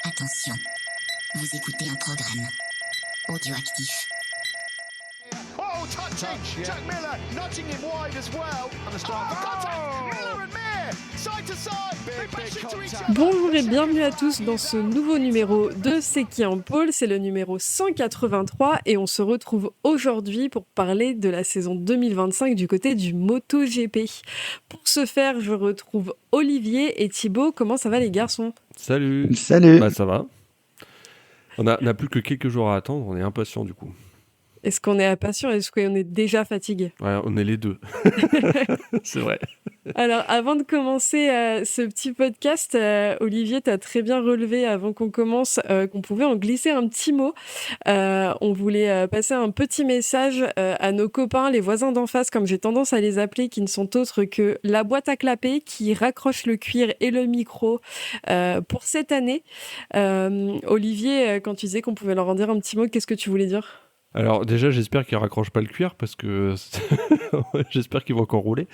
Attention, vous écoutez un programme audioactif. Oh, touching! Jack Miller nudging him wide as well. Contact! Miller and Mir! Side to side! They bash into each other! Bonjour et bienvenue à tous dans ce nouveau numéro de C'est qui en pôle, c'est le numéro 183 et on se retrouve aujourd'hui pour parler de la saison 2025 du côté du MotoGP. Pour ce faire, je retrouve Olivier et Thibaut. Comment ça va les garçons ? Salut. Bah ça va. On n'a plus que quelques jours à attendre, on est impatients du coup. Est-ce qu'on est impatient ? Est-ce qu'on est déjà fatigué ? Ouais, on est les deux. C'est vrai. Alors, avant de commencer ce petit podcast, Olivier, tu as très bien relevé avant qu'on commence qu'on pouvait en glisser un petit mot. On voulait passer un petit message à nos copains, les voisins d'en face, comme j'ai tendance à les appeler, qui ne sont autres que la boîte à clapper, qui raccroche le cuir et le micro pour cette année. Olivier, quand tu disais qu'on pouvait leur en dire un petit mot, qu'est-ce que tu voulais dire ? Alors déjà, j'espère qu'ils raccrochent pas le cuir parce que j'espère qu'ils vont encore rouler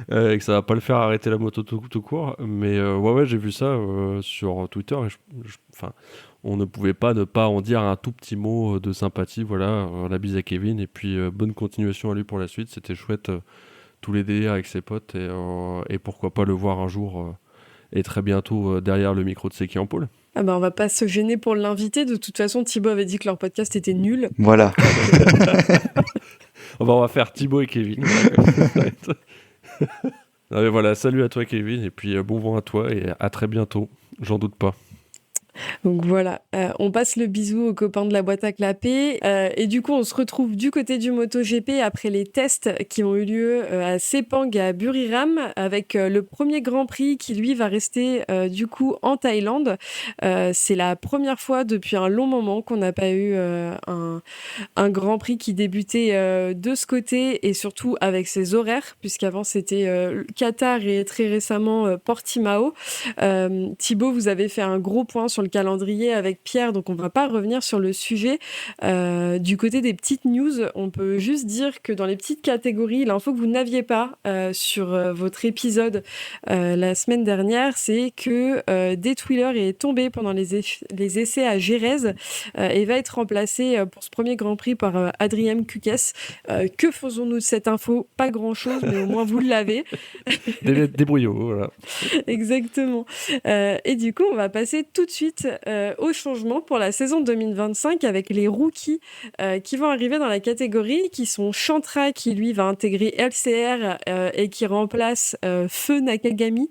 et que ça va pas le faire arrêter la moto tout court. Mais ouais, j'ai vu ça sur Twitter et enfin, on ne pouvait pas ne pas en dire un tout petit mot de sympathie. Voilà, la bise à Kevin et puis bonne continuation à lui pour la suite. C'était chouette tous les délires avec ses potes et pourquoi pas le voir un jour et très bientôt derrière le micro de C'est qui en pôle. Ah bah on va pas se gêner pour l'inviter. De toute façon, Thibaut avait dit que leur podcast était nul. Voilà. On va faire Thibaut et Kevin. Non mais voilà, salut à toi Kevin et puis bon vent à toi et à très bientôt, j'en doute pas. Donc voilà, on passe le bisou aux copains de la boîte à clapper et du coup on se retrouve du côté du MotoGP après les tests qui ont eu lieu à Sepang et à Buriram avec le premier Grand Prix qui lui va rester du coup en Thaïlande. C'est la première fois depuis un long moment qu'on n'a pas eu un Grand Prix qui débutait de ce côté et surtout avec ses horaires puisqu'avant c'était Qatar et très récemment Portimao. Thibaut, vous avez fait un gros point sur le calendrier avec Pierre, donc on va pas revenir sur le sujet. Du côté des petites news, on peut juste dire que dans les petites catégories, l'info que vous n'aviez pas sur votre épisode la semaine dernière, c'est que Death Wheeler est tombé pendant les essais à Jerez et va être remplacé pour ce premier Grand Prix par Adrien Kukes. Que faisons-nous de cette info ? Pas grand-chose, mais au moins vous l'avez. Débrouillons, voilà. Exactement. Et du coup, on va passer tout de suite au changement pour la saison 2025 avec les rookies qui vont arriver dans la catégorie, qui sont Chantra qui lui va intégrer LCR et qui remplace Feu Nakagami.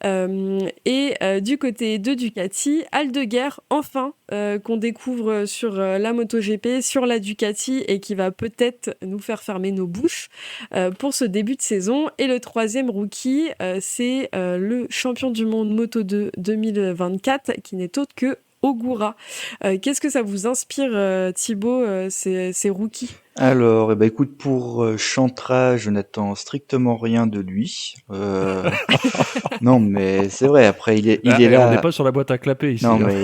Et du côté de Ducati, Aldeguer, enfin, qu'on découvre sur la MotoGP, sur la Ducati et qui va peut-être nous faire fermer nos bouches pour ce début de saison. Et le troisième rookie, c'est le champion du monde Moto2 2024 qui n'est autre que Ogura. Qu'est-ce que ça vous inspire, Thibaut, ces rookies ? Alors, écoute, pour Chantra, je n'attends strictement rien de lui. Non, mais c'est vrai, après, il est là. On n'est pas sur la boîte à clapper ici. Non, mais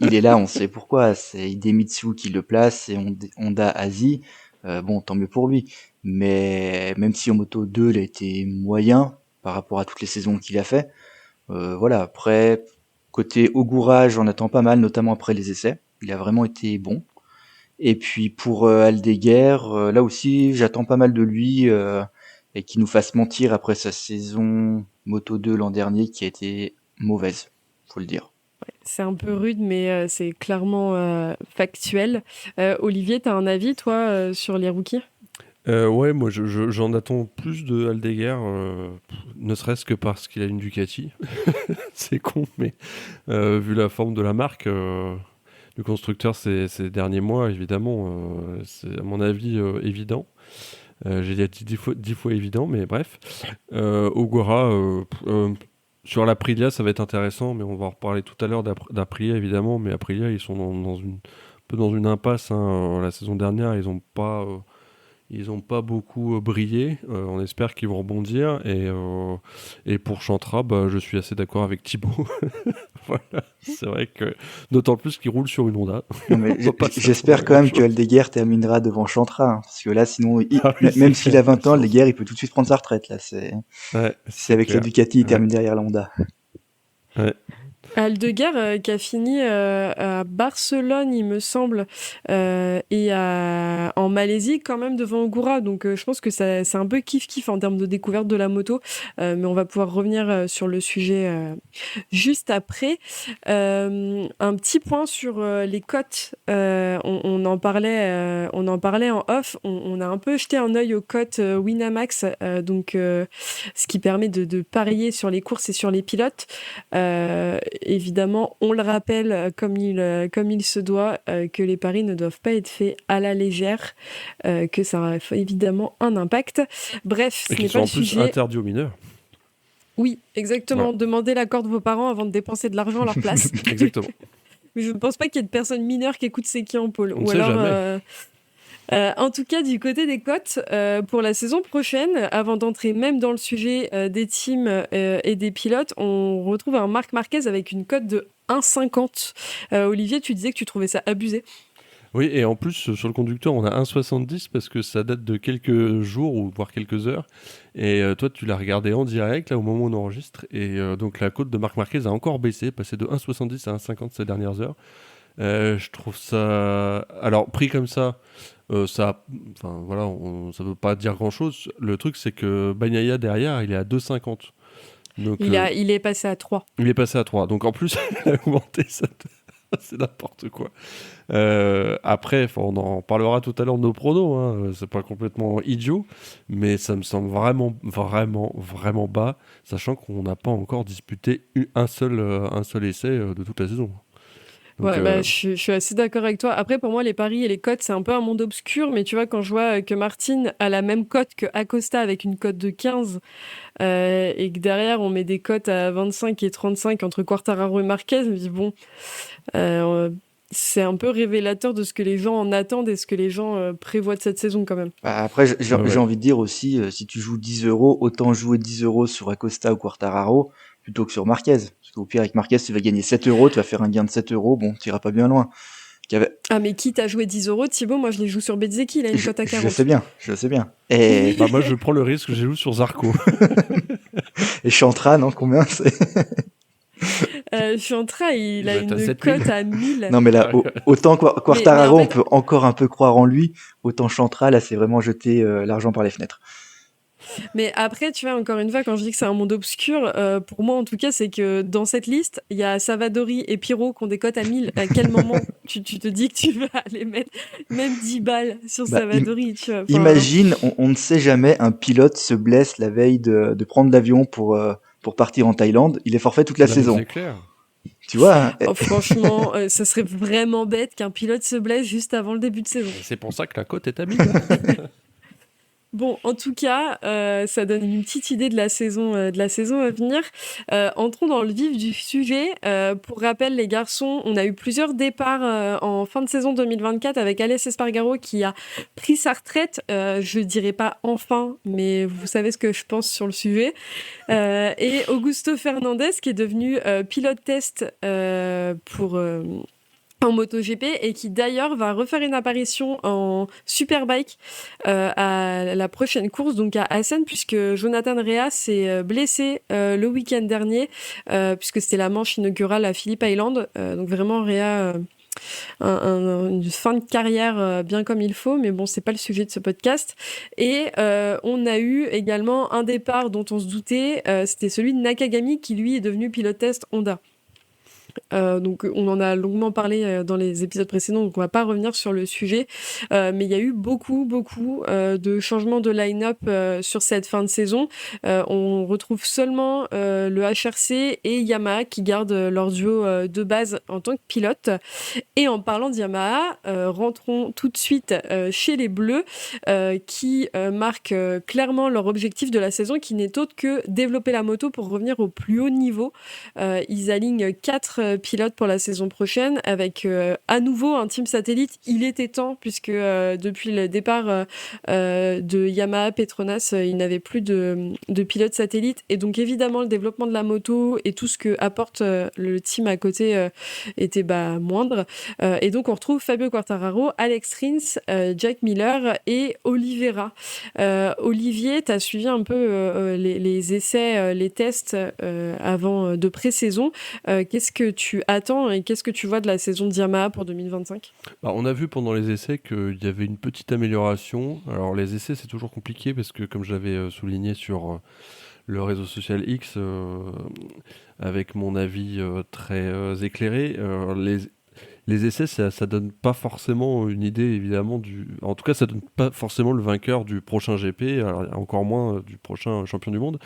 il est là, on sait pourquoi. C'est Idemitsu qui le place et Honda Asie. Bon, tant mieux pour lui. Mais même si en Moto 2, il a été moyen par rapport à toutes les saisons qu'il a fait. Voilà, après, côté Ogura, j'en attends pas mal, notamment après les essais. Il a vraiment été bon. Et puis pour Aldeguer, là aussi, j'attends pas mal de lui et qu'il nous fasse mentir après sa saison Moto 2 l'an dernier qui a été mauvaise, faut le dire. C'est un peu rude, mais c'est clairement factuel. Olivier, tu as un avis, toi, sur les rookies ? Ouais, moi j'en attends plus de Aldeguer, ne serait-ce que parce qu'il a une Ducati. C'est con, mais vu la forme de la marque, du constructeur ces derniers mois, évidemment, c'est à mon avis évident. J'ai dit 10 fois évident, mais bref. Ogura, sur l'Aprilia, ça va être intéressant, mais on va en reparler tout à l'heure d'Aprilia, évidemment. Mais Aprilia, ils sont un peu dans une impasse. La saison dernière, ils n'ont pas beaucoup brillé. On espère qu'ils vont rebondir. Et pour Chantra, je suis assez d'accord avec Thibaut. Voilà. C'est vrai que d'autant plus qu'il roule sur une Honda. Non, mais j'espère quand même que Aldeguer terminera devant Chantra, hein, parce que là, sinon, même s'il a 20 ans, Aldeguer, il peut tout de suite prendre sa retraite. Là, c'est avec clair. La Ducati, il termine derrière la Honda. Ouais. Aldeguer qui a fini à Barcelone, il me semble, et en Malaisie quand même devant Ogura. Donc je pense que c'est un peu kiff-kiff en termes de découverte de la moto. Mais on va pouvoir revenir sur le sujet juste après. Un petit point sur les cotes. On en parlait en off. On a un peu jeté un œil aux cotes Winamax, ce qui permet de parier sur les courses et sur les pilotes. Évidemment, on le rappelle comme il se doit, que les paris ne doivent pas être faits à la légère, que ça a évidemment un impact. Bref, ce Et n'est qui pas sont le en plus sujet. interdits aux mineurs. Oui, exactement. Voilà. Demandez l'accord de vos parents avant de dépenser de l'argent à leur place. Exactement. Mais je ne pense pas qu'il y ait de personnes mineures qui écoutent ces qui en pôle. On ne sait jamais. En tout cas, du côté des cotes, pour la saison prochaine, avant d'entrer même dans le sujet des teams et des pilotes, on retrouve un Marc Marquez avec une cote de 1,50. Olivier, tu disais que tu trouvais ça abusé. Oui, et en plus, sur le conducteur, on a 1,70 parce que ça date de quelques jours ou voire quelques heures. Et toi, tu l'as regardé en direct, là, au moment où on enregistre. Et donc, la cote de Marc Marquez a encore baissé, passé de 1,70 à 1,50 ces dernières heures. Je trouve ça... Alors, pris comme ça, ça ne veut pas dire grand-chose. Le truc, c'est que Bagnaia, derrière, il est à 2,50. Donc, Il est passé à 3. il est passé à 3. Donc, en plus, il a augmenté ça. C'est n'importe quoi. Après, on en parlera tout à l'heure de nos pronos, hein. C'est pas complètement idiot, mais ça me semble vraiment, vraiment, vraiment bas, sachant qu'on n'a pas encore disputé un seul essai de toute la saison. Donc, Ouais, je suis assez d'accord avec toi. Après, pour moi, les paris et les cotes, c'est un peu un monde obscur, mais tu vois, quand je vois que Martin a la même cote que Acosta avec une cote de 15, et que derrière, on met des cotes à 25 et 35 entre Quartararo et Marquez, je me dis, bon, c'est un peu révélateur de ce que les gens en attendent et ce que les gens prévoient de cette saison quand même. Bah, après, j'ai Ouais. envie de dire aussi, si tu joues 10 euros, autant jouer 10 euros sur Acosta ou Quartararo plutôt que sur Marquez. Parce qu'au pire, avec Marquez, tu vas gagner 7 euros, tu vas faire un gain de 7 euros, bon, tu iras pas bien loin. Ah, mais quitte à jouer 10 euros, Thibaut, moi je les joue sur Bezzeki, il a une cote à 40. Je sais bien. Et, Bah, moi, je prends le risque, je joue sur Zarco. et Chantra, non, combien c'est? Je suis en train, il a doit être à une 7000. cote à 1000. Non, mais là, autant Quartararo, mais en fait- on peut encore un peu croire en lui, autant Chantra, là, c'est vraiment jeter l'argent par les fenêtres. Mais après, tu vois, encore une fois, quand je dis que c'est un monde obscur, pour moi, en tout cas, c'est que dans cette liste, il y a Savadori et Pirot qui ont des cotes à 1000. À quel moment tu te dis que tu vas aller mettre même 10 balles sur Bah, Savadori, tu vois. Enfin, Imagine, on ne sait jamais, un pilote se blesse la veille de prendre l'avion pour partir en Thaïlande, il est forfait toute la Là, saison. C'est clair. Tu vois, hein, oh, franchement, ça serait vraiment bête qu'un pilote se blesse juste avant le début de saison. Et c'est pour ça que la cote est à 1000. Bon, en tout cas, ça donne une petite idée de la saison à venir. Entrons dans le vif du sujet. Pour rappel, les garçons, on a eu plusieurs départs en fin de saison 2024 avec Aleix Espargaro qui a pris sa retraite. Je dirais pas enfin, mais vous savez ce que je pense sur le sujet. Et Augusto Fernandez qui est devenu pilote test en MotoGP et qui d'ailleurs va refaire une apparition en Superbike à la prochaine course, donc à Assen, puisque Jonathan Rea s'est blessé le week-end dernier, puisque c'était la manche inaugurale à Phillip Island. Donc vraiment Rea, une fin de carrière bien comme il faut, mais bon, c'est pas le sujet de ce podcast. Et on a eu également un départ dont on se doutait, c'était celui de Nakagami qui lui est devenu pilote test Honda. Donc on en a longuement parlé dans les épisodes précédents, donc on va pas revenir sur le sujet, mais il y a eu beaucoup de changements de line-up sur cette fin de saison. On retrouve seulement le HRC et Yamaha qui gardent leur duo de base en tant que pilote. Et en parlant de Yamaha, rentrons tout de suite chez les Bleus qui marquent clairement leur objectif de la saison, qui n'est autre que développer la moto pour revenir au plus haut niveau. Ils alignent 4 pilote pour la saison prochaine avec à nouveau un team satellite. Il était temps puisque depuis le départ de Yamaha Petronas, il n'avait plus de pilote satellite et donc évidemment le développement de la moto et tout ce que apporte le team à côté était moindre. Et donc on retrouve Fabio Quartararo, Alex Rins, Jack Miller et Oliveira. Olivier, tu as suivi un peu les essais, les tests avant de pré-saison. Qu'est-ce que tu attends et qu'est-ce que tu vois de la saison de Yamaha pour 2025 ? On a vu pendant les essais qu'il y avait une petite amélioration. Alors les essais c'est toujours compliqué parce que comme je l'avais souligné sur le réseau social X avec mon avis très éclairé, les essais ça donne pas forcément une idée évidemment en tout cas ça donne pas forcément le vainqueur du prochain GP, alors, encore moins du prochain champion du monde,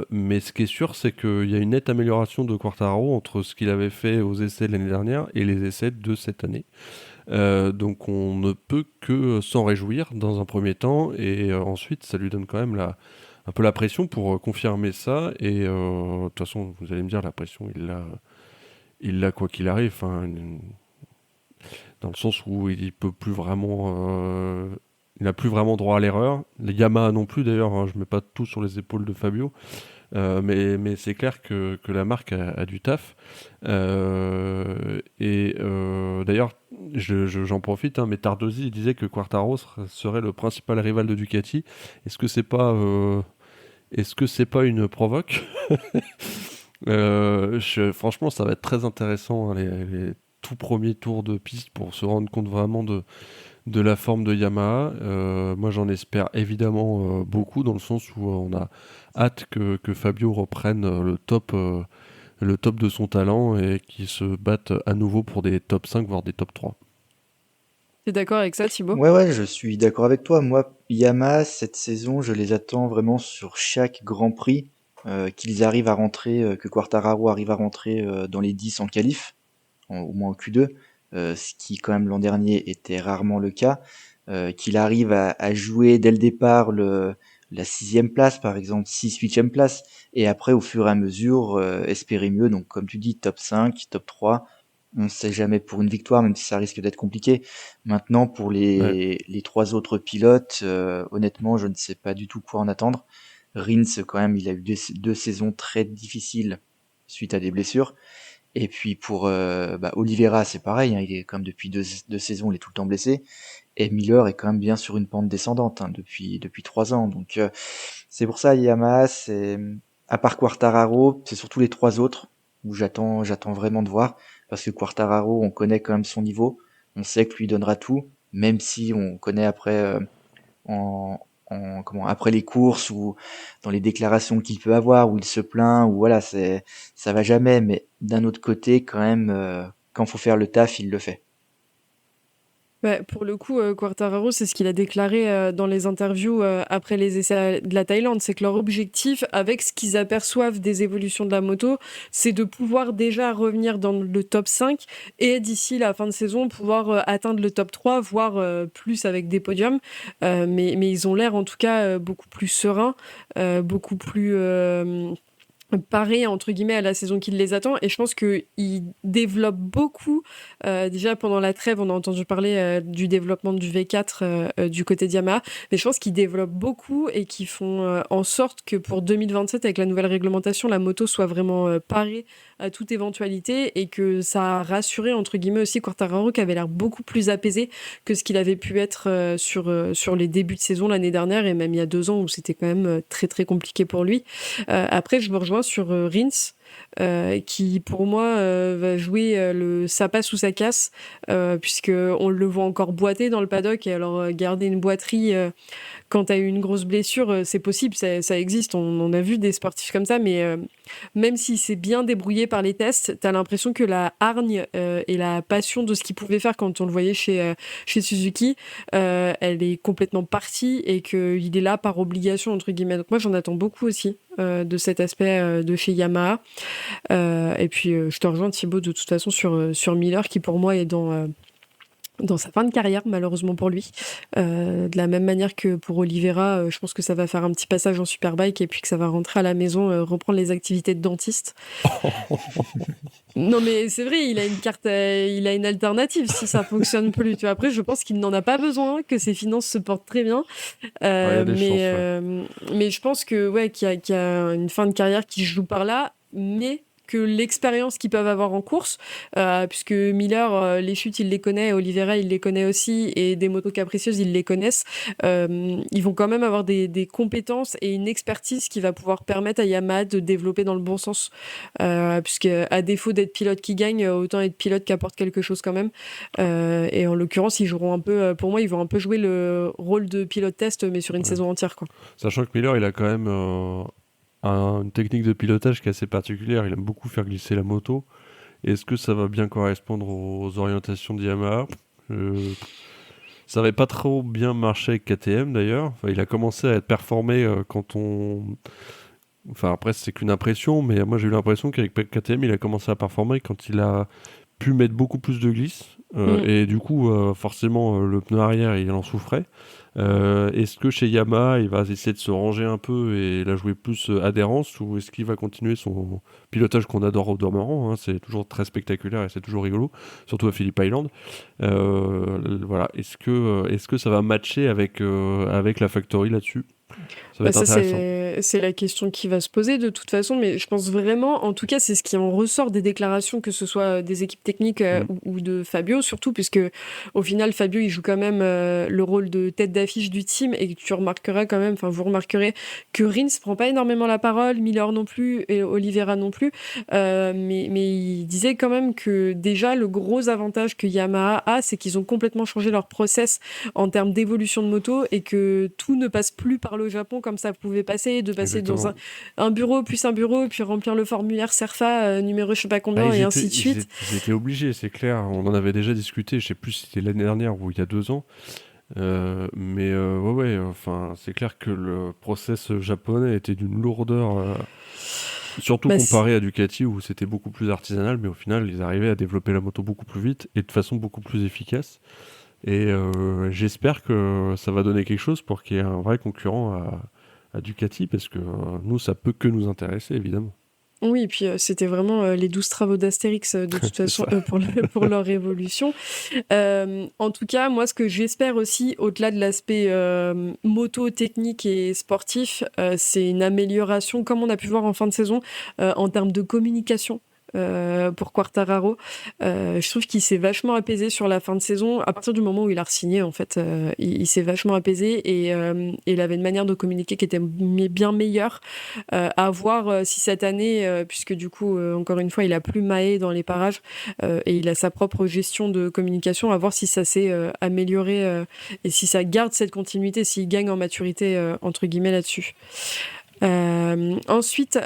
mais ce qui est sûr c'est qu'il y a une nette amélioration de Quartararo entre ce qu'il avait fait aux essais de l'année dernière et les essais de cette année. Donc on ne peut que s'en réjouir dans un premier temps et ensuite ça lui donne quand même un peu la pression pour confirmer ça et de toute façon vous allez me dire la pression il l'a quoi qu'il arrive, dans le sens où il peut plus vraiment il n'a plus vraiment droit à l'erreur, les Yamaha non plus d'ailleurs, je mets pas tout sur les épaules de Fabio. Mais c'est clair que la marque a du taf. D'ailleurs, j'en profite, mais Tardosi il disait que Quartaro serait le principal rival de Ducati. Est-ce que c'est pas une provoque? Franchement, ça va être très intéressant, les tout premiers tours de piste pour se rendre compte vraiment de la forme de Yamaha. Moi j'en espère évidemment beaucoup, dans le sens où on a hâte que Fabio reprenne le top de son talent et qu'il se batte à nouveau pour des top 5 voire des top 3. T'es d'accord avec ça, Thibaut ? Ouais, je suis d'accord avec toi. Moi, Yamaha, cette saison, je les attends vraiment sur chaque Grand Prix, qu'ils arrivent à rentrer, que Quartararo arrive à rentrer dans les 10 en qualif, au moins en Q2, ce qui quand même l'an dernier était rarement le cas, qu'il arrive à jouer dès le départ la 6e place, par exemple, 6, 8e place, et après, au fur et à mesure, espérer mieux. Donc, comme tu dis, top 5, top 3, on ne sait jamais pour une victoire, même si ça risque d'être compliqué. Maintenant, pour les 3 autres pilotes, honnêtement, je ne sais pas du tout quoi en attendre. Rins, quand même, il a eu 2 saisons très difficiles suite à des blessures. Et puis pour Oliveira, c'est pareil, il est comme depuis deux saisons, il est tout le temps blessé. Et Miller est quand même bien sur une pente descendante depuis 3 ans. Donc c'est pour ça Yamaha, c'est à part Quartararo, c'est surtout les 3 autres où j'attends vraiment de voir, parce que Quartararo, on connaît quand même son niveau, on sait que lui donnera tout, même si on connaît après après les courses ou dans les déclarations qu'il peut avoir, où il se plaint, ou voilà, ça va jamais. Mais d'un autre côté, quand même, quand faut faire le taf, il le fait. Pour le coup, Quartararo, c'est ce qu'il a déclaré dans les interviews après les essais de la Thaïlande. C'est que leur objectif, avec ce qu'ils aperçoivent des évolutions de la moto, c'est de pouvoir déjà revenir dans le top 5 et d'ici la fin de saison, pouvoir atteindre le top 3, voire plus avec des podiums. Mais ils ont l'air en tout cas beaucoup plus sereins, beaucoup plus paré entre guillemets à la saison qui les attend, et je pense qu'ils développent beaucoup. Déjà pendant la trêve on a entendu parler du développement du V4 du côté de Yamaha, mais je pense qu'ils développent beaucoup et qu'ils font en sorte que pour 2027 avec la nouvelle réglementation la moto soit vraiment parée à toute éventualité, et que ça a rassuré entre guillemets aussi Quartararo, qui avait l'air beaucoup plus apaisé que ce qu'il avait pu être sur les débuts de saison l'année dernière, et même il y a 2 ans où c'était quand même très très compliqué pour lui. Après je me rejoins sur Rins, qui pour moi va jouer le ça passe ou ça casse, puisque on le voit encore boiter dans le paddock, et alors garder une boiterie quand tu as eu une grosse blessure, c'est possible, ça existe, on a vu des sportifs comme ça, mais même si c'est bien débrouillé par les tests, tu as l'impression que la hargne et la passion de ce qu'il pouvait faire quand on le voyait chez Suzuki, elle est complètement partie, et qu'il est là par obligation entre guillemets. Donc moi j'en attends beaucoup aussi de cet aspect de chez Yamaha. Et puis je te rejoins Thibaut de toute façon sur Miller, qui pour moi est dans dans sa fin de carrière, malheureusement pour lui. De la même manière que pour Oliveira, je pense que ça va faire un petit passage en Superbike et puis que ça va rentrer à la maison, reprendre les activités de dentiste. Non, mais c'est vrai, il a une carte, il a une alternative si ça fonctionne plus. Tu vois, après, je pense qu'il n'en a pas besoin, que ses finances se portent très bien. Il y a des chances, ouais. Mais je pense que ouais, qu'il y a une fin de carrière qui se joue par là, mais que l'expérience qu'ils peuvent avoir en course, puisque Miller, les chutes, il les connaît, Oliveira, il les connaît aussi, et des motos capricieuses, ils les connaissent. Ils vont quand même avoir des compétences et une expertise qui va pouvoir permettre à Yamaha de développer dans le bon sens. Puisque à défaut d'être pilote qui gagne, autant être pilote qui apporte quelque chose quand même. Et en l'occurrence, ils joueront un peu, pour moi, ils vont un peu jouer le rôle de pilote test, mais sur une saison entière, quoi. Sachant que Miller, il a quand même une technique de pilotage qui est assez particulière. Il aime beaucoup faire glisser la moto. Est-ce que ça va bien correspondre aux orientations de Yamaha? Ça n'avait pas trop bien marché avec KTM d'ailleurs. Enfin, il a commencé à être performé quand on... Enfin après c'est qu'une impression, mais moi j'ai eu l'impression qu'avec KTM il a commencé à performer quand il a pu mettre beaucoup plus de glisse. Et du coup forcément le pneu arrière il en souffrait. Est-ce que chez Yamaha il va essayer de se ranger un peu et la jouer plus adhérence, ou est-ce qu'il va continuer son pilotage qu'on adore au demeurant, hein, c'est toujours très spectaculaire et c'est toujours rigolo, surtout à Phillip Island. Voilà, est-ce que ça va matcher avec la Factory là-dessus? Ça va être intéressant. C'est la question qui va se poser de toute façon, mais je pense vraiment, en tout cas, c'est ce qui en ressort des déclarations, que ce soit des équipes techniques ou de Fabio, surtout, puisque au final, Fabio, il joue quand même le rôle de tête d'affiche du team, et tu remarqueras quand même, enfin, vous remarquerez que Rins prend pas énormément la parole, Miller non plus, et Oliveira non plus, mais il disait quand même que déjà, le gros avantage que Yamaha a, c'est qu'ils ont complètement changé leur process en termes d'évolution de moto, et que tout ne passe plus par le Japon comme ça pouvait passer, de passer dans un bureau, puis remplir le formulaire CERFA, numéro je sais pas combien, et ainsi de suite. Ils étaient obligés, c'est clair. On en avait déjà discuté, je sais plus si c'était l'année dernière ou il y a 2 ans. Ouais, enfin, c'est clair que le process japonais était d'une lourdeur, surtout comparé à Ducati où c'était beaucoup plus artisanal, mais au final, ils arrivaient à développer la moto beaucoup plus vite et de façon beaucoup plus efficace. Et j'espère que ça va donner quelque chose pour qu'il y ait un vrai concurrent à Ducati, parce que nous, ça peut que nous intéresser, évidemment. Oui, et puis c'était vraiment les 12 travaux d'Astérix, de toute façon, pour leur évolution. En tout cas, moi, ce que j'espère aussi, au-delà de l'aspect moto, technique et sportif, c'est une amélioration, comme on a pu voir en fin de saison, en termes de communication. Pour Quartararo, je trouve qu'il s'est vachement apaisé sur la fin de saison. À partir du moment où il a re-signé, en fait, il s'est vachement apaisé, et il avait une manière de communiquer qui était bien meilleure. À voir si cette année, puisque du coup, encore une fois, il a plus Mahé dans les parages, et il a sa propre gestion de communication, à voir si ça s'est amélioré, et si ça garde cette continuité, s'il gagne en maturité, entre guillemets, là-dessus. Ensuite,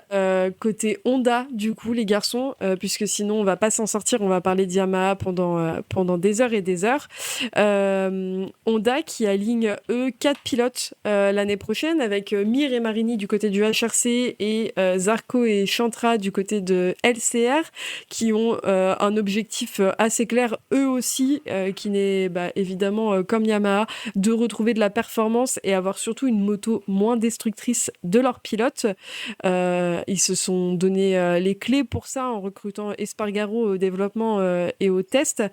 côté Honda, du coup, les garçons, puisque sinon on va pas s'en sortir, on va parler de Yamaha pendant des heures et des heures. Honda qui aligne 4 pilotes l'année prochaine, avec Mir et Marini du côté du HRC et Zarco et Chantra du côté de LCR, qui ont un objectif assez clair eux aussi, qui n'est évidemment comme Yamaha, de retrouver de la performance et avoir surtout une moto moins destructrice de leur pilotes. Ils se sont donné les clés pour ça en recrutant Espargaro au développement et au test.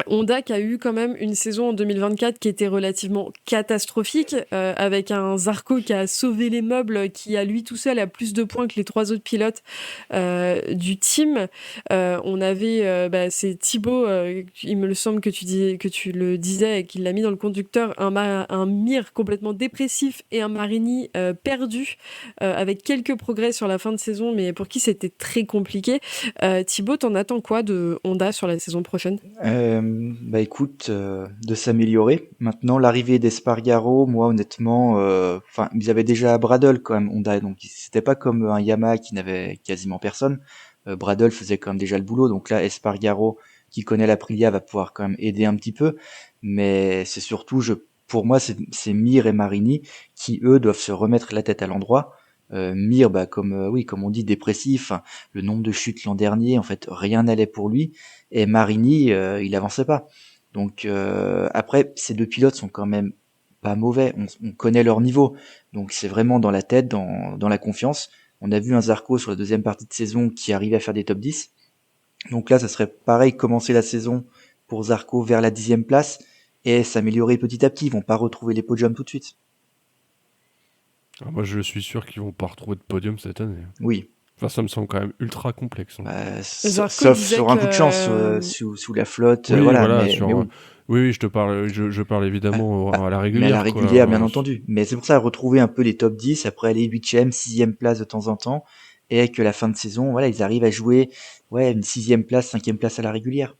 Honda qui a eu quand même une saison en 2024 qui était relativement catastrophique, avec un Zarco qui a sauvé les meubles, qui à lui tout seul a plus de points que les 3 autres pilotes du team. On avait c'est Thibaut, il me semble que tu le disais et qu'il l'a mis dans le conducteur, un Mir complètement dépressif et un Marini perdu, avec quelques progrès sur la fin de saison, mais pour qui c'était très compliqué. Thibaut, t'en attends quoi de Honda sur la saison prochaine? Écoute, de s'améliorer. Maintenant, l'arrivée d'Espargaro, moi honnêtement, ils avaient déjà Bradle quand même, Honda, donc c'était pas comme un Yamaha qui n'avait quasiment personne. Bradle faisait quand même déjà le boulot, donc là, Espargaro, qui connaît l'Aprilia, va pouvoir quand même aider un petit peu. Mais c'est surtout, pour moi, c'est Mir et Marini qui, eux, doivent se remettre la tête à l'endroit. Mir, comme on dit, dépressif. Enfin, le nombre de chutes l'an dernier, en fait, rien n'allait pour lui. Et Marini, il avançait pas. Donc après, ces deux pilotes sont quand même pas mauvais. On connaît leur niveau. Donc c'est vraiment dans la tête, dans la confiance. On a vu un Zarco sur la deuxième partie de saison qui arrivait à faire des top 10. Donc là, ça serait pareil, commencer la saison pour Zarco vers la 10e place et s'améliorer petit à petit. Ils vont pas retrouver les podiums tout de suite. Ah, moi, je suis sûr qu'ils vont pas retrouver de podium cette année. Oui. Enfin, ça me semble quand même ultra complexe. Sauf sur un coup de chance sous la flotte. Oui, voilà, mais oui. Oui, je parle évidemment à la régulière. Mais à la régulière, bien entendu. Mais c'est pour ça, retrouver un peu les top 10, après aller 8e, 6e place de temps en temps, et que la fin de saison, voilà, ils arrivent à jouer une 6e place, 5e place à la régulière.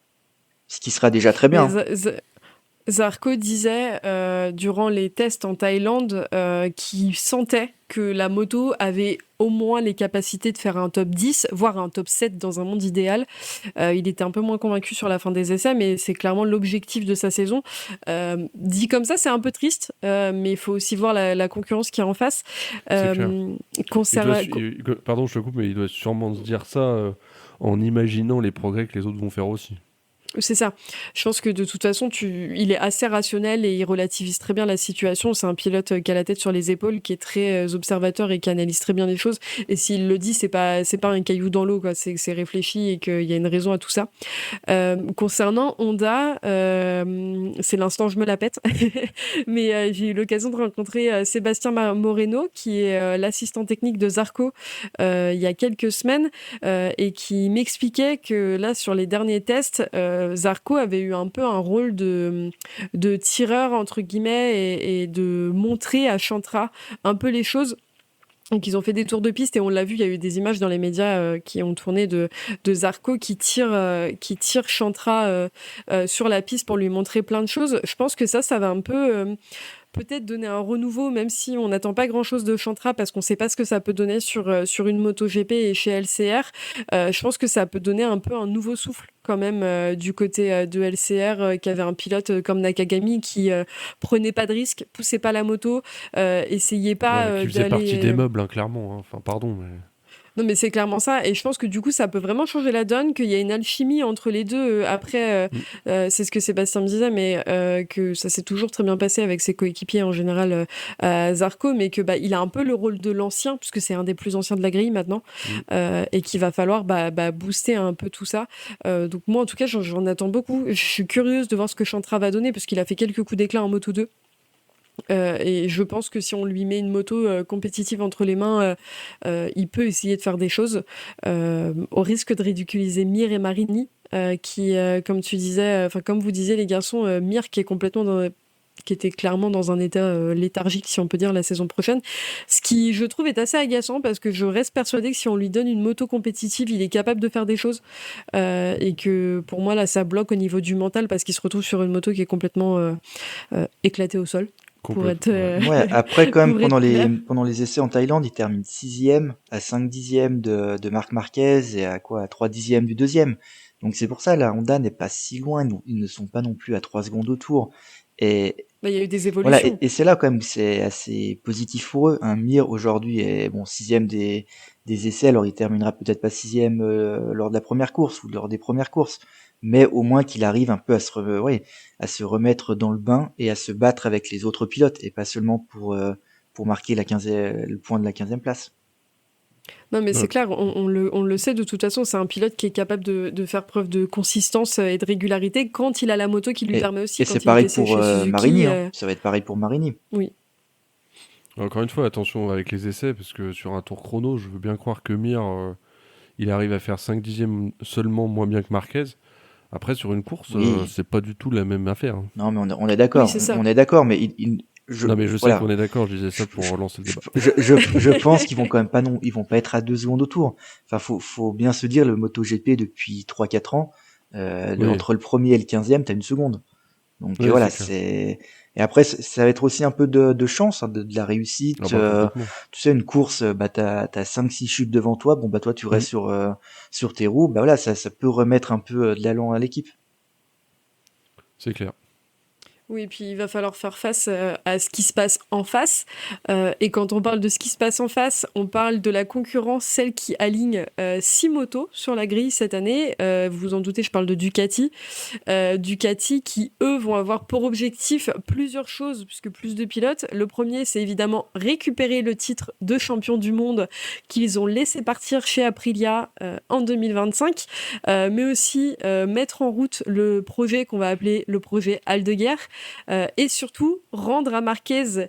Ce qui sera déjà très bien. Zarco disait durant les tests en Thaïlande qu'il sentait que la moto avait au moins les capacités de faire un top 10, voire un top 7 dans un monde idéal. Il était un peu moins convaincu sur la fin des essais, mais c'est clairement l'objectif de sa saison. Dit comme ça, c'est un peu triste, mais il faut aussi voir la concurrence qui est en face. Pardon, je te coupe, mais il doit sûrement se dire ça en imaginant les progrès que les autres vont faire aussi. C'est ça. Je pense que de toute façon, il est assez rationnel et il relativise très bien la situation. C'est un pilote qui a la tête sur les épaules, qui est très observateur et qui analyse très bien les choses. Et s'il le dit, c'est pas un caillou dans l'eau, quoi. C'est réfléchi et qu'il y a une raison à tout ça. Concernant Honda, c'est l'instant je me la pète. Mais j'ai eu l'occasion de rencontrer Sébastien Moreno, qui est l'assistant technique de Zarco il y a quelques semaines et qui m'expliquait que là, sur les derniers tests, Zarco avait eu un peu un rôle de tireur entre guillemets et de montrer à Chantra un peu les choses. Donc ils ont fait des tours de piste et on l'a vu, il y a eu des images dans les médias qui ont tourné de Zarco qui tire Chantra sur la piste pour lui montrer plein de choses. Je pense que ça va un peu peut-être donner un renouveau, même si on n'attend pas grand-chose de Chantra parce qu'on ne sait pas ce que ça peut donner sur une MotoGP et chez LCR. Je pense que ça peut donner un peu un nouveau souffle quand même du côté de LCR qui avait un pilote comme Nakagami qui prenait pas de risques, poussait pas la moto, essayait pas qui faisait d'aller... partie des meubles, hein, clairement. Hein. Enfin, pardon, mais... Non, mais c'est clairement ça. Et je pense que du coup, ça peut vraiment changer la donne, qu'il y a une alchimie entre les deux. Après, c'est ce que Sébastien me disait, mais que ça s'est toujours très bien passé avec ses coéquipiers en général à Zarco, mais que il a un peu le rôle de l'ancien, puisque c'est un des plus anciens de la grille maintenant, et qu'il va falloir booster un peu tout ça. Donc moi, en tout cas, j'en attends beaucoup. Je suis curieuse de voir ce que Chantra va donner, parce qu'il a fait quelques coups d'éclat en Moto 2. Et je pense que si on lui met une moto compétitive entre les mains, il peut essayer de faire des choses au risque de ridiculiser Mir et Marini qui, comme tu disais, comme vous disiez les garçons, Mir qui est complètement qui était clairement dans un état léthargique, si on peut dire, la saison prochaine. Ce qui, je trouve, est assez agaçant parce que je reste persuadée que si on lui donne une moto compétitive, il est capable de faire des choses. Et que pour moi, là, ça bloque au niveau du mental parce qu'il se retrouve sur une moto qui est complètement éclatée au sol. Pour être, après, quand même, pendant les essais en Thaïlande, il termine 6e à 5 dixièmes de Marc Marquez et à 3 dixièmes du deuxième. Donc c'est pour ça, la Honda n'est pas si loin. Ils ne sont pas non plus à 3 secondes au tour. Et il y a eu des évolutions. Voilà, et c'est là quand même que c'est assez positif pour eux. Un Mir aujourd'hui est 6e des essais, alors il terminera peut-être pas 6e lors de la première course ou lors des premières courses, mais au moins qu'il arrive un peu à se remettre dans le bain et à se battre avec les autres pilotes et pas seulement pour marquer le point de la 15e place. Non, mais c'est clair, on le sait de toute façon, c'est un pilote qui est capable de faire preuve de consistance et de régularité quand il a la moto qui lui permet aussi. Et c'est pareil pour Marini, ça va être pareil pour Marini. Oui. Encore une fois, attention avec les essais, parce que sur un tour chrono, je veux bien croire que Mir, il arrive à faire 5 dixièmes seulement moins bien que Marquez. Après, sur une course, c'est pas du tout la même affaire. Hein. Non, mais on est d'accord. Oui, on est d'accord, mais non, mais je sais qu'on est d'accord, je disais ça pour relancer le débat. Je pense qu'ils vont quand même ils vont pas être à 2 secondes au tour. Enfin, faut bien se dire, le MotoGP depuis 3-4 ans, entre le premier et le 15e, t'as 1 seconde. Donc voilà, et après, ça va être aussi un peu de chance, hein, de la réussite. Tu sais, une course, t'as 5-6 chutes devant toi, toi tu restes sur tes roues, voilà, ça peut remettre un peu de l'allant à l'équipe. C'est clair. Oui, puis il va falloir faire face à ce qui se passe en face. Et quand on parle de ce qui se passe en face, on parle de la concurrence, celle qui aligne 6 motos sur la grille cette année. Vous vous en doutez, je parle de Ducati. Ducati qui, eux, vont avoir pour objectif plusieurs choses, puisque plus de pilotes. Le premier, c'est évidemment récupérer le titre de champion du monde qu'ils ont laissé partir chez Aprilia en 2025, mais aussi mettre en route le projet qu'on va appeler le projet Aldeguer, et surtout rendre à Marquez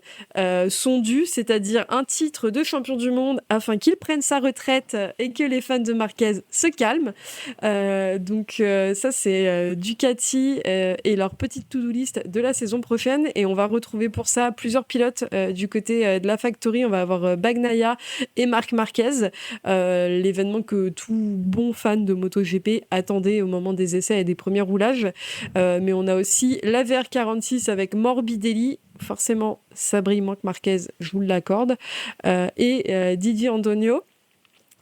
son dû, c'est-à-dire un titre de champion du monde afin qu'il prenne sa retraite et que les fans de Marquez se calment. Donc ça c'est Ducati et leur petite to-do list de la saison prochaine, et on va retrouver pour ça plusieurs pilotes du côté de la Factory. On va avoir Bagnaia et Marc Marquez, l'événement que tout bon fan de MotoGP attendait au moment des essais et des premiers roulages. Mais on a aussi la VR46 avec Morbidelli, forcément ça brille moins que Marquez, je vous l'accorde, et Didier Antonio.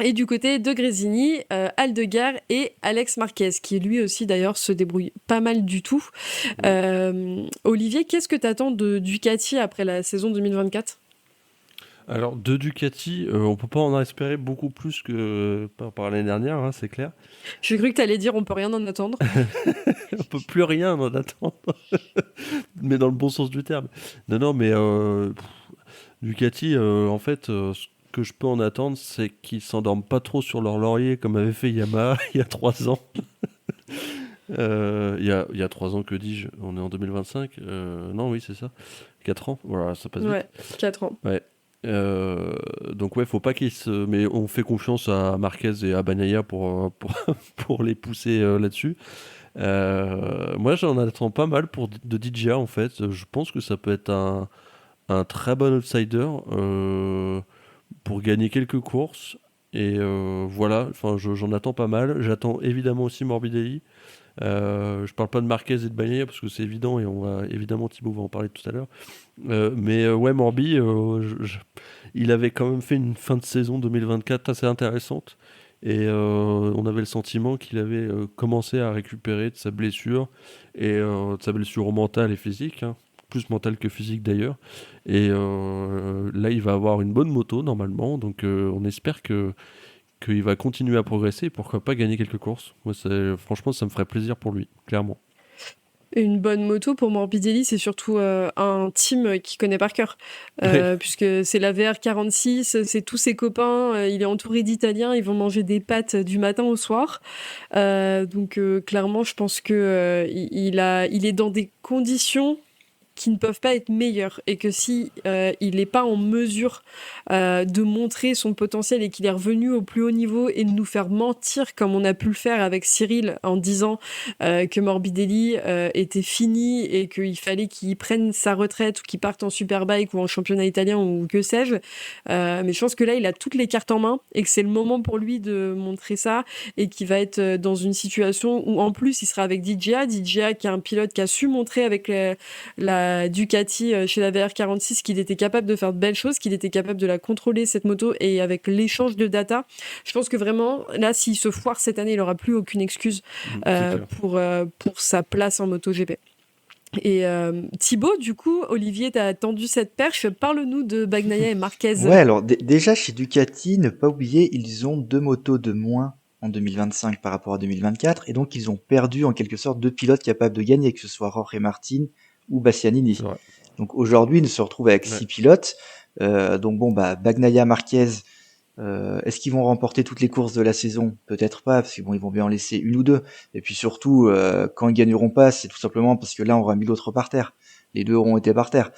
Et du côté de Grésini, Aldeguer et Alex Marquez, qui lui aussi d'ailleurs se débrouille pas mal du tout. Olivier, qu'est-ce que tu attends de Ducati après la saison 2024 ? Alors, de Ducati, on peut pas en espérer beaucoup plus que par l'année dernière, hein, c'est clair. J'ai cru que tu allais dire on peut rien en attendre. On peut plus rien en attendre, mais dans le bon sens du terme. Non, mais Ducati, en fait, ce que je peux en attendre, c'est qu'ils s'endorment pas trop sur leur laurier comme avait fait Yamaha il y a 3 ans. Il y a 3 ans, que dis-je ? On est en 2025 ? Non, oui, c'est ça. 4 ans, voilà, ça passe vite. Ouais, 4 ans. Ouais. Donc ouais, faut pas qu'ils se... Mais on fait confiance à Marquez et à Bagnaia pour les pousser là-dessus. Moi, j'en attends pas mal de DJA, en fait. Je pense que ça peut être un très bon outsider pour gagner quelques courses. Et voilà, enfin, j'en attends pas mal. J'attends évidemment aussi Morbidelli. Je parle pas de Marquez et de Bagnaia parce que c'est évident, et évidemment Thibaut va en parler tout à l'heure. Mais ouais, Morbi, il avait quand même fait une fin de saison 2024 assez intéressante, et on avait le sentiment qu'il avait commencé à récupérer de sa blessure, et de sa blessure mentale et physique, hein, plus mentale que physique d'ailleurs. Et là, il va avoir une bonne moto normalement, donc on espère qu'il va continuer à progresser, et pourquoi pas gagner quelques courses. Moi, franchement, ça me ferait plaisir pour lui, clairement. Une bonne moto pour Morbidelli, c'est surtout un team qu'il connaît par cœur, puisque c'est la VR46, c'est tous ses copains, il est entouré d'Italiens, ils vont manger des pâtes du matin au soir. Donc clairement, je pense que il est dans des conditions qui ne peuvent pas être meilleurs, et que si il n'est pas en mesure de montrer son potentiel et qu'il est revenu au plus haut niveau et de nous faire mentir comme on a pu le faire avec Cyril en disant que Morbidelli était fini et qu'il fallait qu'il prenne sa retraite ou qu'il parte en Superbike ou en championnat italien ou que sais-je, mais je pense que là il a toutes les cartes en main et que c'est le moment pour lui de montrer ça, et qu'il va être dans une situation où en plus il sera avec DJA qui est un pilote qui a su montrer avec la Ducati chez la VR46 qu'il était capable de faire de belles choses, qu'il était capable de la contrôler cette moto, et avec l'échange de data, je pense que vraiment là s'il se foire cette année il n'aura plus aucune excuse pour sa place en MotoGP. Et Thibaut, du coup, Olivier, t'as tendu cette perche, parle-nous de Bagnaia et Marquez. Ouais, alors déjà chez Ducati, ne pas oublier, ils ont 2 motos de moins en 2025 par rapport à 2024, et donc ils ont perdu en quelque sorte 2 pilotes capables de gagner, que ce soit Jorge Martin ou Bastianini. Donc aujourd'hui, ils se retrouvent avec 6 pilotes. Donc bon, Bagnaia, Marquez, est-ce qu'ils vont remporter toutes les courses de la saison ? Peut-être pas, parce qu'ils ils vont bien en laisser une ou deux. Et puis surtout, quand ils gagneront pas, c'est tout simplement parce que là, on aura mis l'autre par terre. Les deux auront été par terre.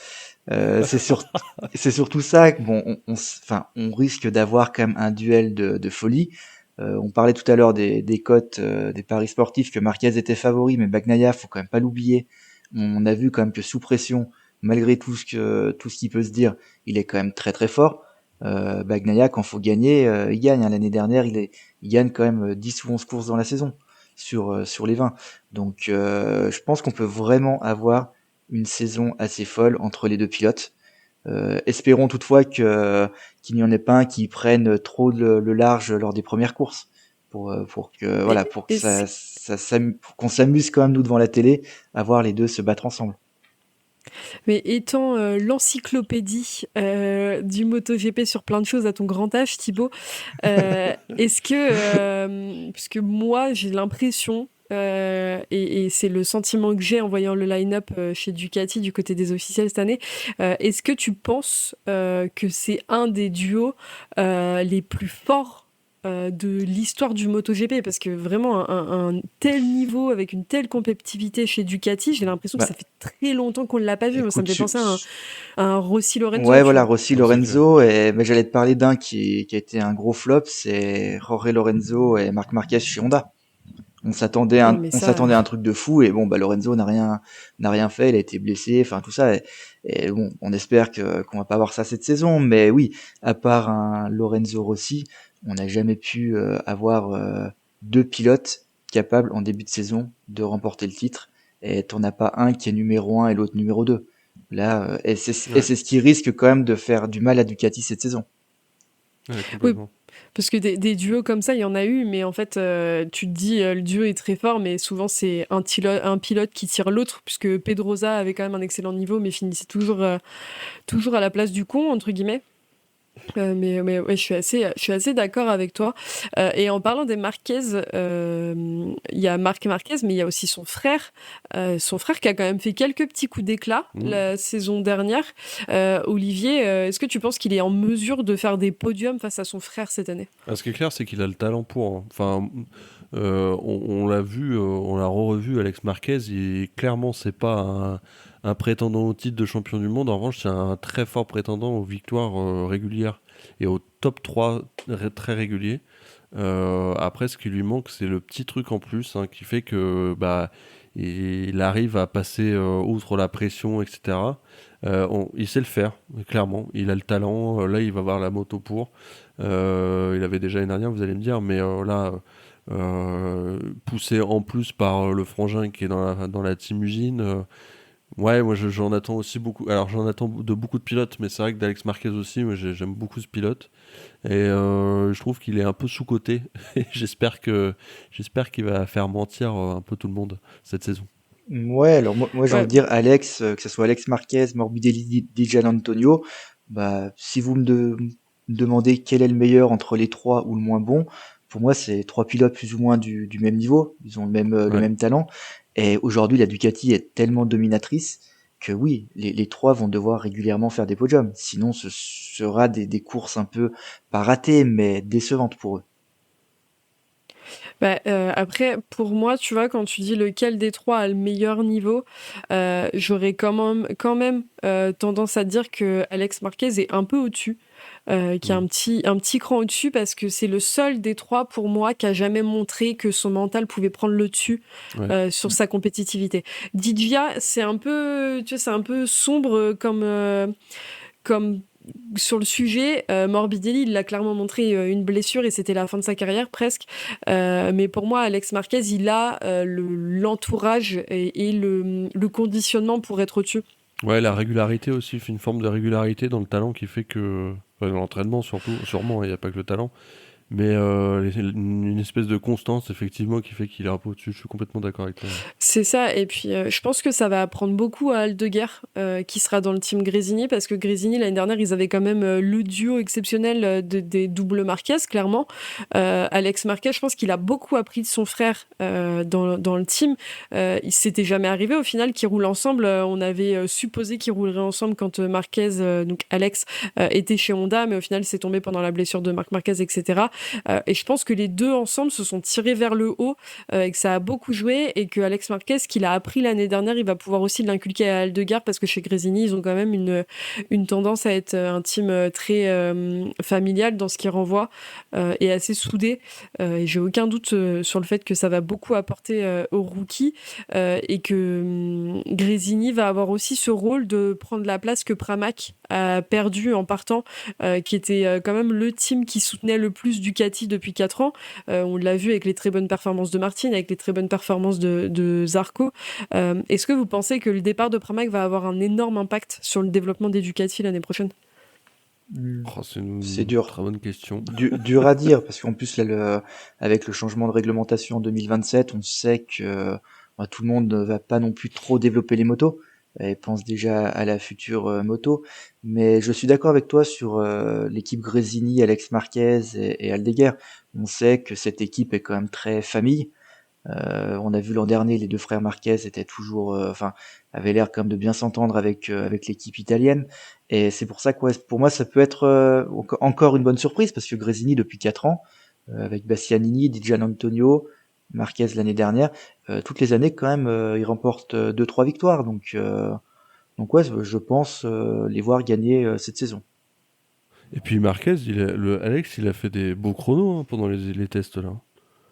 C'est surtout ça. Bon, on risque d'avoir quand même un duel de folie. On parlait tout à l'heure des cotes des paris sportifs, que Marquez était favori, mais Bagnaia, faut quand même pas l'oublier. On a vu quand même que sous pression, malgré tout ce qu'il peut se dire, il est quand même très très fort. Bagnaia, quand faut gagner, il gagne. L'année dernière, il gagne quand même 10 ou 11 courses dans la saison sur les 20. Donc je pense qu'on peut vraiment avoir une saison assez folle entre les deux pilotes. Espérons toutefois qu'il n'y en ait pas un qui prenne trop le large lors des premières courses, pour qu'on s'amuse quand même nous devant la télé à voir les deux se battre ensemble. Mais étant l'encyclopédie du MotoGP sur plein de choses à ton grand âge, Thibaut, est-ce que, puisque moi j'ai l'impression, et c'est le sentiment que j'ai en voyant le line-up chez Ducati du côté des officiels cette année, est-ce que tu penses que c'est un des duos les plus forts de l'histoire du MotoGP, parce que vraiment un tel niveau avec une telle compétitivité chez Ducati, j'ai l'impression que Bah, ça fait très longtemps qu'on ne l'a pas vu. Moi, ça me écoute, fait penser à un Rossi Lorenzo, ouais, tu voilà, vois. Rossi Ouais, c'est clair. Lorenzo, et mais j'allais te parler d'un qui a été un gros flop, c'est Jorge Lorenzo et Marc Marquez chez Honda. Ouais, mais On ça, s'attendait à un truc de fou, et bon, bah, Lorenzo n'a rien fait, il a été blessé, enfin, tout ça, et bon, on espère qu'on va pas avoir ça cette saison, mais oui, à part un Lorenzo Rossi, on n'a jamais pu avoir deux pilotes capables en début de saison de remporter le titre, et t'en as pas un qui est numéro 1 et l'autre numéro 2. Là, et Ouais, c'est ce qui risque quand même de faire du mal à Ducati cette saison. ouais, oui, complètement. parce que des duos comme ça, il y en a eu, mais en fait, tu te dis, le duo est très fort, mais souvent c'est un pilote qui tire l'autre, puisque Pedrosa avait quand même un excellent niveau, mais finissait toujours à la place du con, entre guillemets. Mais ouais, je suis assez d'accord avec toi. Et en parlant des Marquez, il y a Marc Marquez, mais il y a aussi son frère qui a quand même fait quelques petits coups d'éclat Mm. la saison dernière. Olivier, est-ce que tu penses qu'il est en mesure de faire des podiums face à son frère cette année? Ce qui est clair, c'est qu'il a le talent pour, hein. Enfin, on l'a vu, on l'a revu, Alex Marquez. Clairement, c'est pas un prétendant au titre de champion du monde. En revanche, c'est un très fort prétendant aux victoires régulières et au top 3 très régulier. Après, ce qui lui manque, c'est le petit truc en plus, hein, qui fait que bah, il arrive à passer outre la pression, etc. Il sait le faire, clairement. Il a le talent. Là, il va avoir la moto pour. Il avait déjà l'année dernière, vous allez me dire, mais là, poussé en plus par le frangin qui est dans la team usine. Ouais, moi j'en attends aussi beaucoup. Alors j'en attends de beaucoup de pilotes, mais c'est vrai que d'Alex Marquez aussi, moi j'aime beaucoup ce pilote. Et je trouve qu'il est un peu sous-coté. Et j'espère qu'il va faire mentir un peu tout le monde cette saison. Ouais, alors moi j'ai envie Ouais, de dire Alex, que ce soit Alex Marquez, Morbidelli, Di Gianantonio, bah si vous me demandez quel est le meilleur entre les trois ou le moins bon, pour moi c'est trois pilotes plus ou moins du même niveau, ils ont le Ouais. même talent, et aujourd'hui la Ducati est tellement dominatrice que oui, les trois vont devoir régulièrement faire des podiums, sinon ce sera des courses un peu pas ratées mais décevantes pour eux. bah, après, pour moi, tu vois, quand tu dis lequel des trois a le meilleur niveau, j'aurais quand même tendance à dire que Alex Marquez est un peu au-dessus, qui est Mm. un petit cran au-dessus, parce que c'est le seul des trois, pour moi, qui a jamais montré que son mental pouvait prendre le dessus Ouais. sur sa compétitivité. Didia, c'est un peu, tu vois, c'est un peu sombre comme sur le sujet. Morbidelli, il l'a clairement montré, une blessure et c'était la fin de sa carrière presque. Mais pour moi, Alex Marquez, il a l'entourage et le conditionnement pour être au-dessus. Ouais, la régularité aussi, une forme de régularité dans le talent qui fait que. Enfin, dans l'entraînement surtout, sûrement, il n'y a pas que le talent. Mais une espèce de constance, effectivement, qui fait qu'il est un peu au-dessus. Je suis complètement d'accord avec toi. C'est ça, et puis je pense que ça va apprendre beaucoup à Aldeguer, qui sera dans le team Grésini, parce que Grésini, l'année dernière, ils avaient quand même le duo exceptionnel des doubles Marquez, clairement. Alex Marquez, je pense qu'il a beaucoup appris de son frère dans le team. Il s'était jamais arrivé au final qu'ils roulent ensemble. On avait supposé qu'ils rouleraient ensemble quand Marquez, donc Alex, était chez Honda, mais au final, c'est tombé pendant la blessure de Marc Marquez, etc. Et je pense que les deux ensemble se sont tirés vers le haut, et que ça a beaucoup joué, et que Alex Marquez, ce qu'il a appris l'année dernière, il va pouvoir aussi l'inculquer à Aldeguer, parce que chez Grésini, ils ont quand même une tendance à être un team très familial dans ce qu'ils renvoient, et assez soudé. Et j'ai aucun doute sur le fait que ça va beaucoup apporter aux rookies, et que Grésini va avoir aussi ce rôle de prendre la place que Pramac a perdu en partant, qui était quand même le team qui soutenait le plus Ducati depuis 4 ans. On l'a vu avec les très bonnes performances de Martin, avec les très bonnes performances de Zarco. Est-ce que vous pensez que le départ de Pramac va avoir un énorme impact sur le développement des Ducati l'année prochaine? Oh, c'est C'est une dur. très bonne question. Dur à dire, parce qu'en plus, là, avec le changement de réglementation en 2027, on sait que tout le monde ne va pas non plus trop développer les motos. et pense déjà à la future moto. Mais je suis d'accord avec toi sur l'équipe Gresini, Alex Marquez et Aldeguer. On sait que cette équipe est quand même très famille. On a vu l'an dernier, les deux frères Marquez étaient toujours, avaient l'air quand même de bien s'entendre avec l'équipe italienne. Et c'est pour ça que, ouais, pour moi, ça peut être encore une bonne surprise parce que Gresini depuis 4 ans, avec Bastianini, Di Giannantonio, Marquez l'année dernière, toutes les années quand même, il remporte 2-3 victoires. Donc ouais, je pense les voir gagner cette saison. Et puis Marquez, Alex, il a fait des beaux chronos pendant les tests là.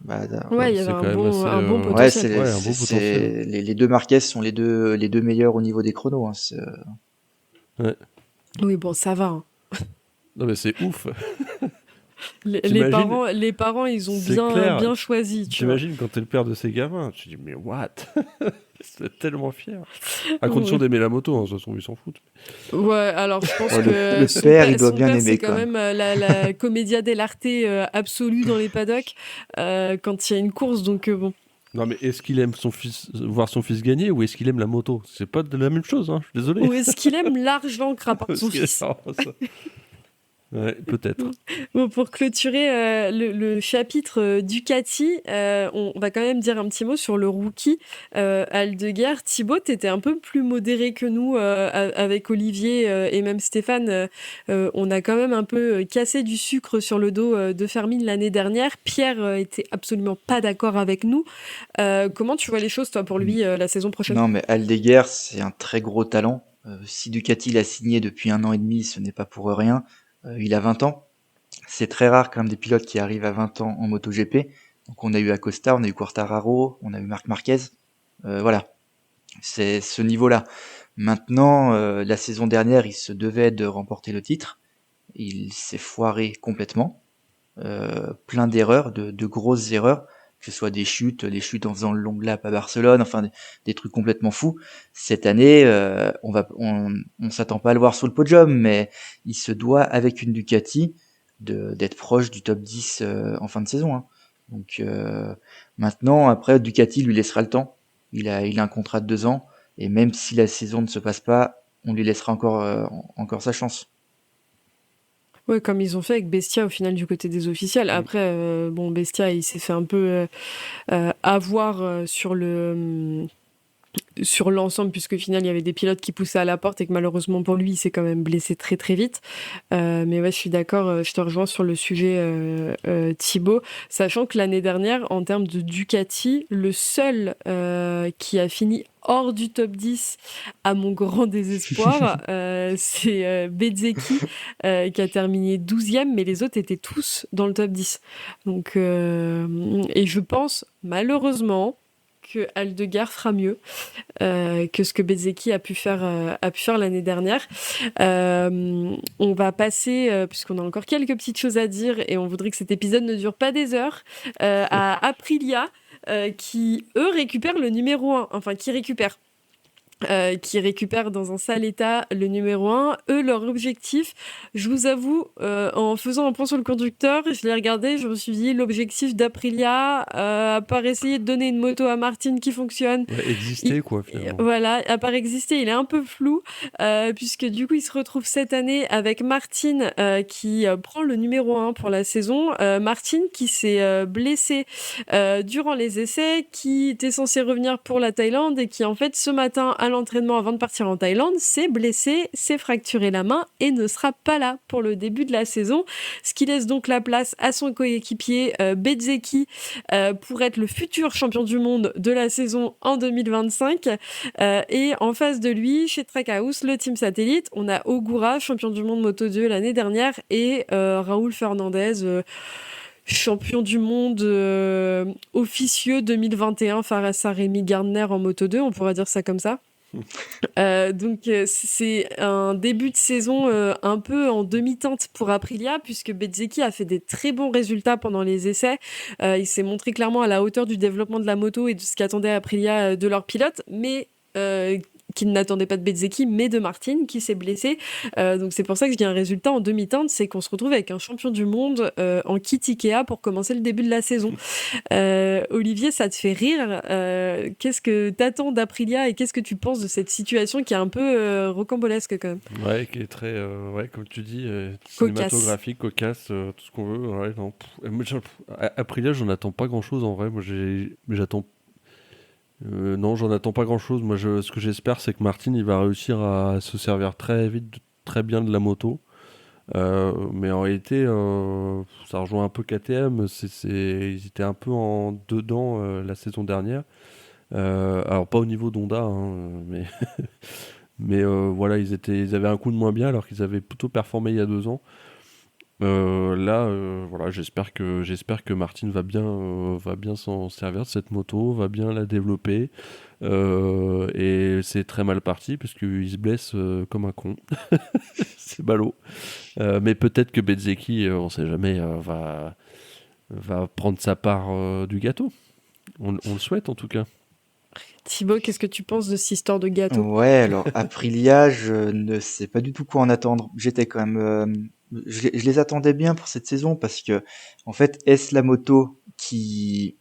Bah, Ouais, il y avait C'est quand même assez, un bon ouais, potentiel. Ouais, un beau potentiel. les deux Marquez sont les deux meilleurs au niveau des chronos. Hein. Ouais. Oui, bon, ça va. Hein. Non mais c'est ouf. Les T'imagines, parents, ils ont c'est clair. bien choisi, tu vois. T'imagines quand t'es le père de ces gamins, tu te dis mais what? C'est tellement fier. À condition d'aimer la moto, hein, de toute façon ils s'en foutent. Ouais, alors je pense Ouais, que le père, il doit son bien père, aimer c'est quand quand même la commedia dell'arte absolue dans les paddocks quand il y a une course, donc bon. Non mais est-ce qu'il aime voir son fils gagner ou est-ce qu'il aime la moto? C'est pas de la même chose, hein, je suis désolé. Ou est-ce qu'il aime l'argent que rapporte son Parce que- fils? non, ça- Ouais, peut-être. Bon, pour clôturer le chapitre Ducati, on va quand même dire un petit mot sur le rookie Aldeguer. Thibaut, t'étais un peu plus modéré que nous avec Olivier et même Stéphane. On a quand même un peu cassé du sucre sur le dos de Fermine l'année dernière. Pierre était absolument pas d'accord avec nous. Comment tu vois les choses, toi, pour lui, la saison prochaine? Non, mais Aldeguer, c'est un très gros talent. Si Ducati l'a signé depuis 1 an et demi, ce n'est pas pour rien. Il a 20 ans. C'est très rare quand même des pilotes qui arrivent à 20 ans en MotoGP. Donc on a eu Acosta, on a eu Quartararo, on a eu Marc Marquez. Voilà, c'est ce niveau-là. Maintenant, la saison dernière, il se devait de remporter le titre. Il s'est foiré complètement. Plein d'erreurs, de grosses erreurs, que ce soit des chutes, les chutes en faisant le long lap à Barcelone, enfin des trucs complètement fous. Cette année, on s'attend pas à le voir sur le podium, mais il se doit avec une Ducati d'être proche du top 10 en fin de saison. Hein. Donc maintenant, après Ducati lui laissera le temps. Il a un contrat de 2 ans et même si la saison ne se passe pas, on lui laissera encore sa chance. Ouais, comme ils ont fait avec Bestia au final du côté des officiels. Après, bon, Bestia, il s'est fait un peu avoir sur l'ensemble, puisque au final, il y avait des pilotes qui poussaient à la porte et que malheureusement pour lui, il s'est quand même blessé très très vite. Mais ouais, je suis d'accord, je te rejoins sur le sujet Thibaut, sachant que l'année dernière, en termes de Ducati, le seul qui a fini hors du top 10, à mon grand désespoir, c'est Bezzecchi, qui a terminé 12e, mais les autres étaient tous dans le top 10. Donc, et je pense, malheureusement, que Aldeguer fera mieux que ce que Bezzecchi a pu faire l'année dernière. On va passer, puisqu'on a encore quelques petites choses à dire et on voudrait que cet épisode ne dure pas des heures, à Aprilia, qui, eux, récupèrent le numéro 1. Enfin, qui récupèrent dans un sale état le numéro 1. Eux, leur objectif, je vous avoue, en faisant un point sur le conducteur, je l'ai regardé, je me suis dit, l'objectif d'Aprilia, à part essayer de donner une moto à Martin qui fonctionne, Ouais, exister quoi finalement. voilà, à part exister, il est un peu flou, puisque du coup, il se retrouve cette année avec Martin qui prend le numéro 1 pour la saison. Martin qui s'est blessé durant les essais, qui était censé revenir pour la Thaïlande et qui, en fait, ce matin, à l'entraînement avant de partir en Thaïlande, s'est blessé, s'est fracturé la main et ne sera pas là pour le début de la saison, ce qui laisse donc la place à son coéquipier Bezzecchi pour être le futur champion du monde de la saison en 2025. Et en face de lui, chez Trackhouse, le team satellite, on a Ogura, champion du monde Moto 2 l'année dernière, et Raoul Fernandez, champion du monde officieux 2021 face à Rémi Gardner en Moto 2, on pourrait dire ça comme ça. Donc c'est un début de saison un peu en demi-teinte pour Aprilia, puisque Bezzecchi a fait des très bons résultats pendant les essais. Il s'est montré clairement à la hauteur du développement de la moto et de ce qu'attendait Aprilia de leur pilote, mais qui n'attendait pas de Bezzecchi, mais de Martin, qui s'est blessé. Donc c'est pour ça que je dis un résultat en demi-teinte, c'est qu'on se retrouve avec un champion du monde en kit Ikea pour commencer le début de la saison. Olivier, ça te fait rire. Qu'est-ce que t'attends d'Aprilia et qu'est-ce que tu penses de cette situation qui est un peu rocambolesque quand même? Ouais, qui est très, comme tu dis, Cocasse. cinématographique, cocasse, tout ce qu'on veut. Ouais, non, Aprilia, j'en attends pas grand-chose en vrai. Moi, j'attends. Non, j'en attends pas grand-chose. Moi, ce que j'espère, c'est que Martin, il va réussir à se servir très vite, très bien de la moto. Mais en réalité, ça rejoint un peu KTM. Ils étaient un peu en dedans la saison dernière. Alors pas au niveau d'Honda, hein, mais mais voilà, ils avaient un coup de moins bien alors qu'ils avaient plutôt performé il y a 2 ans. Là, voilà, j'espère que Martin va bien s'en servir de cette moto, va bien la développer. Et c'est très mal parti parce qu'il se blesse comme un con. C'est ballot. Mais peut-être que Bezzecchi, on sait jamais, va prendre sa part du gâteau. On le souhaite en tout cas. Thibaut, qu'est-ce que tu penses de cette histoire de gâteau? Ouais, alors Aprilia, je ne sais pas du tout quoi en attendre. J'étais quand même, je les attendais bien pour cette saison parce que, en fait, est-ce la moto qui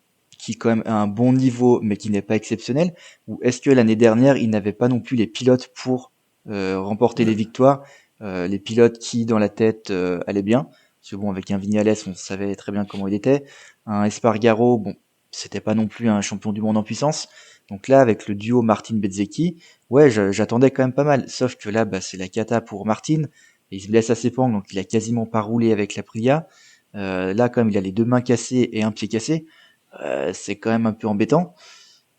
quand même a un bon niveau mais qui n'est pas exceptionnel, ou est-ce que l'année dernière ils n'avaient pas non plus les pilotes pour remporter les victoires, les pilotes qui dans la tête allaient bien. Parce que bon, avec un Vignales, on savait très bien comment il était. Un Espargaro, bon, c'était pas non plus un champion du monde en puissance. Donc là, avec le duo Martin-Bezzecchi, ouais, j'attendais quand même pas mal. Sauf que là, bah, c'est la cata pour Martin. Et il se blesse à Sepang, donc il a quasiment pas roulé avec l'Aprilia. Là, quand même, il a les 2 mains cassées et un pied cassé. C'est quand même un peu embêtant.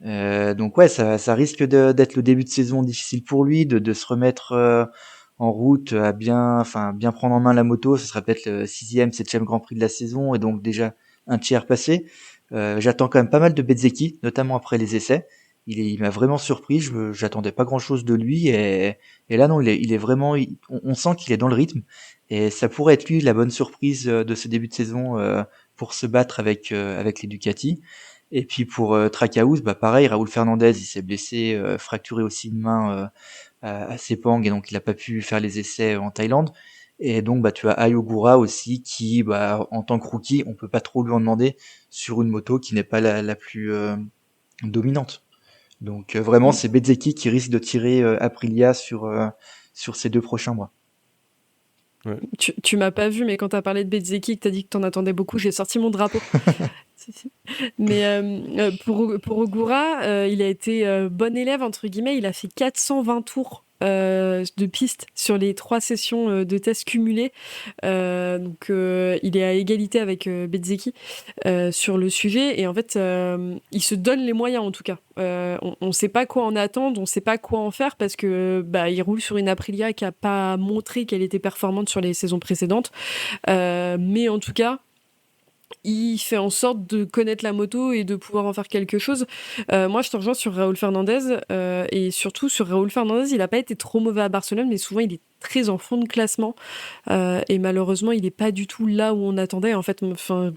Donc ouais, ça risque d'être le début de saison difficile pour lui, de se remettre en route, à bien prendre en main la moto. Ce sera peut-être le 6e, 7e Grand Prix de la saison, et donc déjà un tiers passé. J'attends quand même pas mal de Bezzecchi, notamment après les essais. Il m'a vraiment surpris. J'attendais pas grand-chose de lui, et là non, il est vraiment. On sent qu'il est dans le rythme, et ça pourrait être lui la bonne surprise de ce début de saison pour se battre avec les Ducati. Et puis pour Trackhouse, bah pareil, Raoul Fernandez, il s'est blessé, fracturé aussi une main à Sepang, et donc il a pas pu faire les essais en Thaïlande. Et donc bah tu as Ai Ogura aussi qui, bah en tant que rookie, on peut pas trop lui en demander sur une moto qui n'est pas la plus dominante. Donc vraiment, c'est Bezzecchi qui risque de tirer Aprilia sur ces 2 prochains mois. Ouais. Tu m'as pas vu, mais quand t'as parlé de Bezzecchi, que t'as dit que t'en attendais beaucoup, j'ai sorti mon drapeau. Mais pour Ogura, il a été bon élève, entre guillemets. Il a fait 420 tours de piste sur les 3 sessions de tests cumulées. Donc, il est à égalité avec Bezzecchi sur le sujet. Et en fait, il se donne les moyens, en tout cas. On ne sait pas quoi en attendre, on ne sait pas quoi en faire parce que il roule sur une Aprilia qui n'a pas montré qu'elle était performante sur les saisons précédentes. Mais en tout cas, il fait en sorte de connaître la moto et de pouvoir en faire quelque chose. Moi, je te rejoins sur Raoul Fernandez et surtout sur Raoul Fernandez, il n'a pas été trop mauvais à Barcelone, mais souvent il est très en fond de classement et malheureusement, il n'est pas du tout là où on attendait. En fait,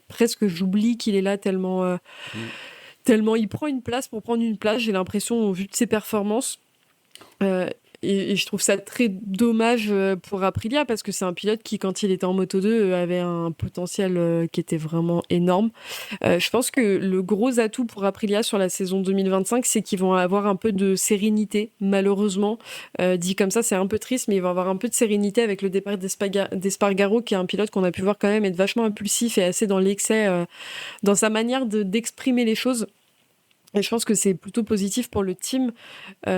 presque j'oublie qu'il est là tellement il prend une place pour prendre une place. J'ai l'impression, au vu de ses performances. Et je trouve ça très dommage pour Aprilia parce que c'est un pilote qui, quand il était en Moto 2, avait un potentiel qui était vraiment énorme. Je pense que le gros atout pour Aprilia sur la saison 2025, c'est qu'ils vont avoir un peu de sérénité, malheureusement. Dit comme ça, c'est un peu triste, mais ils vont avoir un peu de sérénité avec le départ d'Espargaro, qui est un pilote qu'on a pu voir quand même être vachement impulsif et assez dans l'excès dans sa manière d'exprimer les choses. Et je pense que c'est plutôt positif pour le team. Et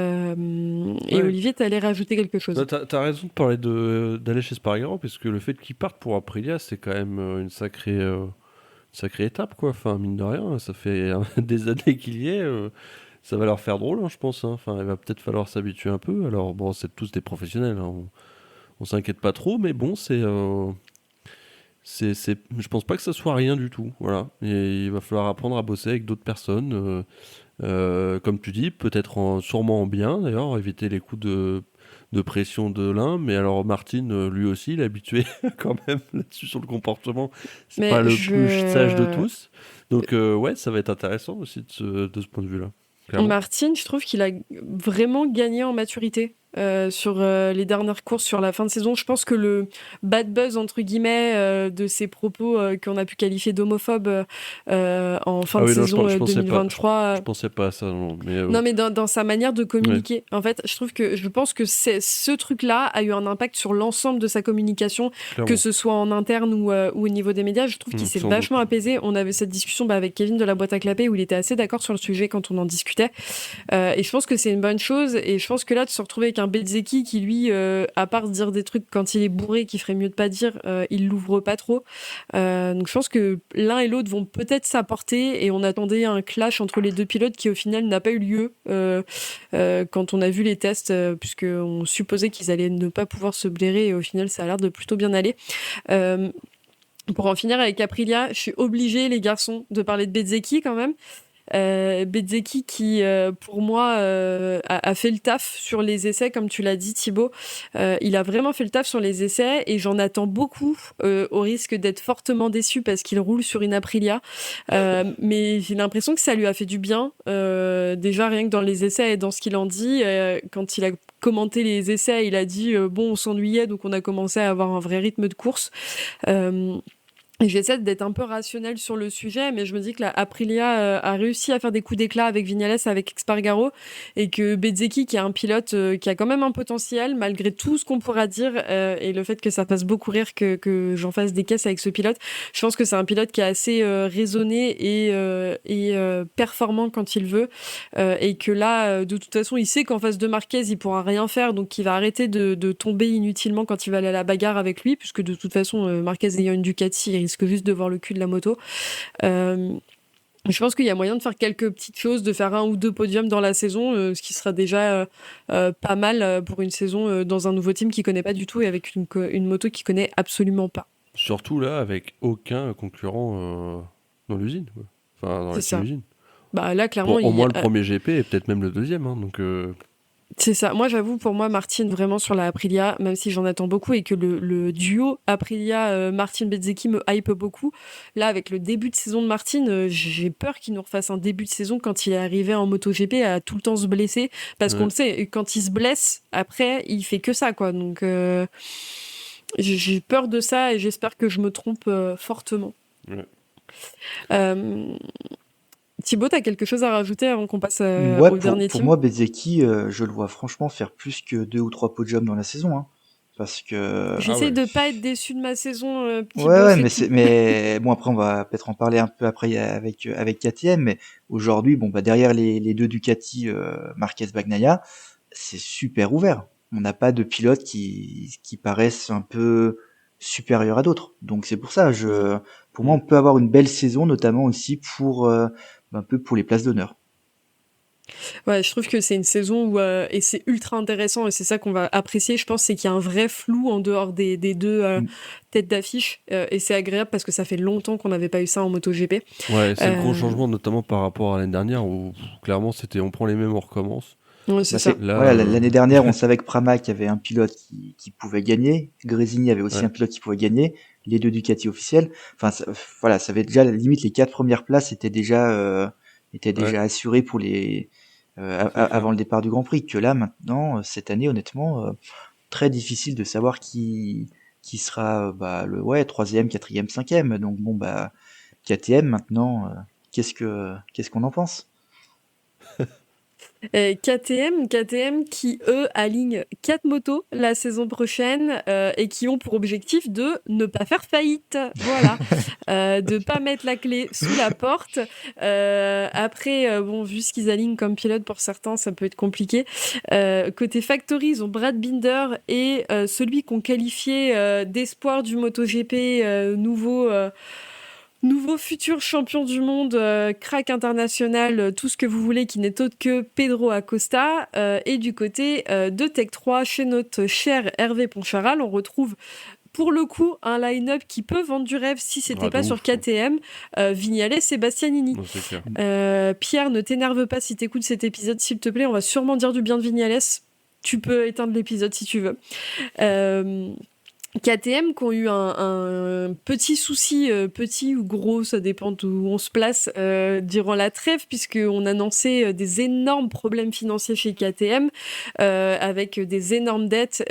Ouais. Olivier, tu allais rajouter quelque chose. Non, t'as raison de parler d'aller chez Spargaro, parce que le fait qu'il parte pour Aprilia, c'est quand même une sacrée étape, quoi. Enfin, mine de rien, ça fait des années qu'il y est. Ça va leur faire drôle, hein, je pense. Hein. Enfin, il va peut-être falloir s'habituer un peu. Alors, bon, c'est tous des professionnels. Hein. On s'inquiète pas trop, mais bon, je pense pas que ça soit rien du tout. Voilà. Et il va falloir apprendre à bosser avec d'autres personnes. Comme tu dis, peut-être sûrement en bien, d'ailleurs, éviter les coups de pression de l'un. Mais alors, Martin, lui aussi, il est habitué quand même là-dessus sur le comportement. C'est Mais pas le plus sage de tous. Donc, ouais, ça va être intéressant aussi de ce point de vue-là. clairement. Martin, je trouve qu'il a vraiment gagné en maturité sur les dernières courses, sur la fin de saison. Je pense que le bad buzz, entre guillemets, de ses propos qu'on a pu qualifier d'homophobes en fin Ah de oui, non, saison je pensais pas. 2023... Je pensais pas à ça, non. Mais Non, mais dans sa manière de communiquer. En fait, je pense que ce truc-là a eu un impact sur l'ensemble de sa communication, clairement. que ce soit en interne ou au niveau des médias. Je trouve qu'il s'est Sans vachement doute. apaisé. On avait cette discussion avec Kevin de la boîte à clapper où il était assez d'accord sur le sujet quand on en discutait. Et je pense que c'est une bonne chose. Et je pense que là, de se retrouver avec un Bezzecchi qui, lui, à part dire des trucs quand il est bourré, qu'il ferait mieux de pas dire, il l'ouvre pas trop. Donc je pense que l'un et l'autre vont peut-être s'apporter. Et on attendait un clash entre les deux pilotes qui, au final, n'a pas eu lieu quand on a vu les tests, puisqu'on supposait qu'ils allaient ne pas pouvoir se blairer. Et au final, ça a l'air de plutôt bien aller. Pour en finir avec Aprilia, je suis obligée, les garçons, de parler de Bezzecchi quand même. Bezzecchi qui, pour moi, a fait le taf sur les essais, comme tu l'as dit, Thibaut. Il a vraiment fait le taf sur les essais et j'en attends beaucoup, au risque d'être fortement déçu parce qu'il roule sur une Aprilia. Mais j'ai l'impression que ça lui a fait du bien. Déjà, rien que dans les essais et dans ce qu'il en dit, quand il a commenté les essais, il a dit bon, on s'ennuyait, donc on a commencé à avoir un vrai rythme de course. Et j'essaie d'être un peu rationnelle sur le sujet, mais je me dis que la Aprilia a réussi à faire des coups d'éclat avec Vignales, avec Espargaro, et que Bezzecchi, qui est un pilote qui a quand même un potentiel, malgré tout ce qu'on pourra dire, et le fait que ça fasse beaucoup rire que j'en fasse des caisses avec ce pilote, je pense que c'est un pilote qui est assez raisonné et performant quand il veut, et que là, de toute façon, il sait qu'en face de Marquez, il pourra rien faire, donc il va arrêter de tomber inutilement quand il va aller à la bagarre avec lui, puisque de toute façon, Marquez ayant une Ducati, il risque juste de voir le cul de la moto. Je pense qu'il y a moyen de faire quelques petites choses, de faire 1 ou 2 podiums dans la saison, ce qui sera déjà pas mal pour une saison dans un nouveau team qui connaît pas du tout et avec une moto qui connaît absolument pas. Surtout là, avec aucun concurrent dans l'usine. Quoi. Enfin, dans la C'est ça. usine. Bah là, clairement, Pour au moins le premier GP et peut-être même le deuxième. Hein, donc, c'est ça. Moi, j'avoue, pour moi, Martin, vraiment sur la Aprilia, même si j'en attends beaucoup et que le duo Aprilia-Martin-Bezzecchi me hype beaucoup, là, avec le début de saison de Martin, j'ai peur qu'il nous refasse un début de saison quand il est arrivé en MotoGP à tout le temps se blesser. Parce qu'on le sait, quand il se blesse, après, il fait que ça, quoi. Donc, j'ai peur de ça et j'espère que je me trompe fortement. ouais. Thibaut, t'as quelque chose à rajouter avant qu'on passe au dernier pour team? moi, Bezzecchi, je le vois franchement faire plus que 2 ou 3 podiums dans la saison. Hein. Parce que... J'essaie de pas être déçu de ma saison, petit Ouais, boss et tout. mais bon, après, on va peut-être en parler un peu après avec KTM, mais aujourd'hui, bon, bah, derrière les deux Ducati, Marquez-Bagnaia, c'est super ouvert. On n'a pas de pilotes qui paraissent un peu supérieurs à d'autres. Donc c'est pour ça, pour moi, on peut avoir une belle saison, notamment aussi pour un peu pour les places d'honneur. Ouais, je trouve que c'est une saison où, et c'est ultra intéressant et c'est ça qu'on va apprécier, je pense, c'est qu'il y a un vrai flou en dehors des deux têtes d'affiche et c'est agréable parce que ça fait longtemps qu'on n'avait pas eu ça en MotoGP. Ouais, c'est le gros changement, notamment par rapport à l'année dernière où clairement c'était on prend les mêmes, on recommence. Ouais, c'est ça. Là, Voilà, l'année dernière, on savait que Pramac avait un pilote qui pouvait gagner, Gresini avait aussi un pilote qui pouvait gagner, les deux Ducati officiels. Enfin, voilà, ça avait déjà limite les 4 premières places étaient déjà assurées pour les avant le départ du Grand Prix. Que là, maintenant, cette année, honnêtement, très difficile de savoir qui sera le 3e, 4e, 5e. Donc bon, bah KTM maintenant, qu'est-ce qu'on en pense? KTM qui, eux, alignent 4 motos la saison prochaine et qui ont pour objectif de ne pas faire faillite. Voilà. De pas mettre la clé sous la porte. Après, bon, vu ce qu'ils alignent comme pilote pour certains, ça peut être compliqué. Côté Factory, ils ont Brad Binder et celui qu'on qualifiait d'espoir du MotoGP, nouveau futur champion du monde, crack international, tout ce que vous voulez, qui n'est autre que Pedro Acosta. Et du côté de Tech 3, chez notre cher Hervé Poncharal, on retrouve pour le coup un line-up qui peut vendre du rêve si c'était pas sur KTM. Vignales et Bastianini. Non, c'est clair. Pierre, ne t'énerve pas si t'écoutes cet épisode, s'il te plaît. On va sûrement dire du bien de Vignales. Tu peux éteindre l'épisode si tu veux. KTM qui ont eu un petit souci, petit ou gros, ça dépend d'où on se place, durant la trêve, puisqu'on annonçait des énormes problèmes financiers chez KTM, avec des énormes dettes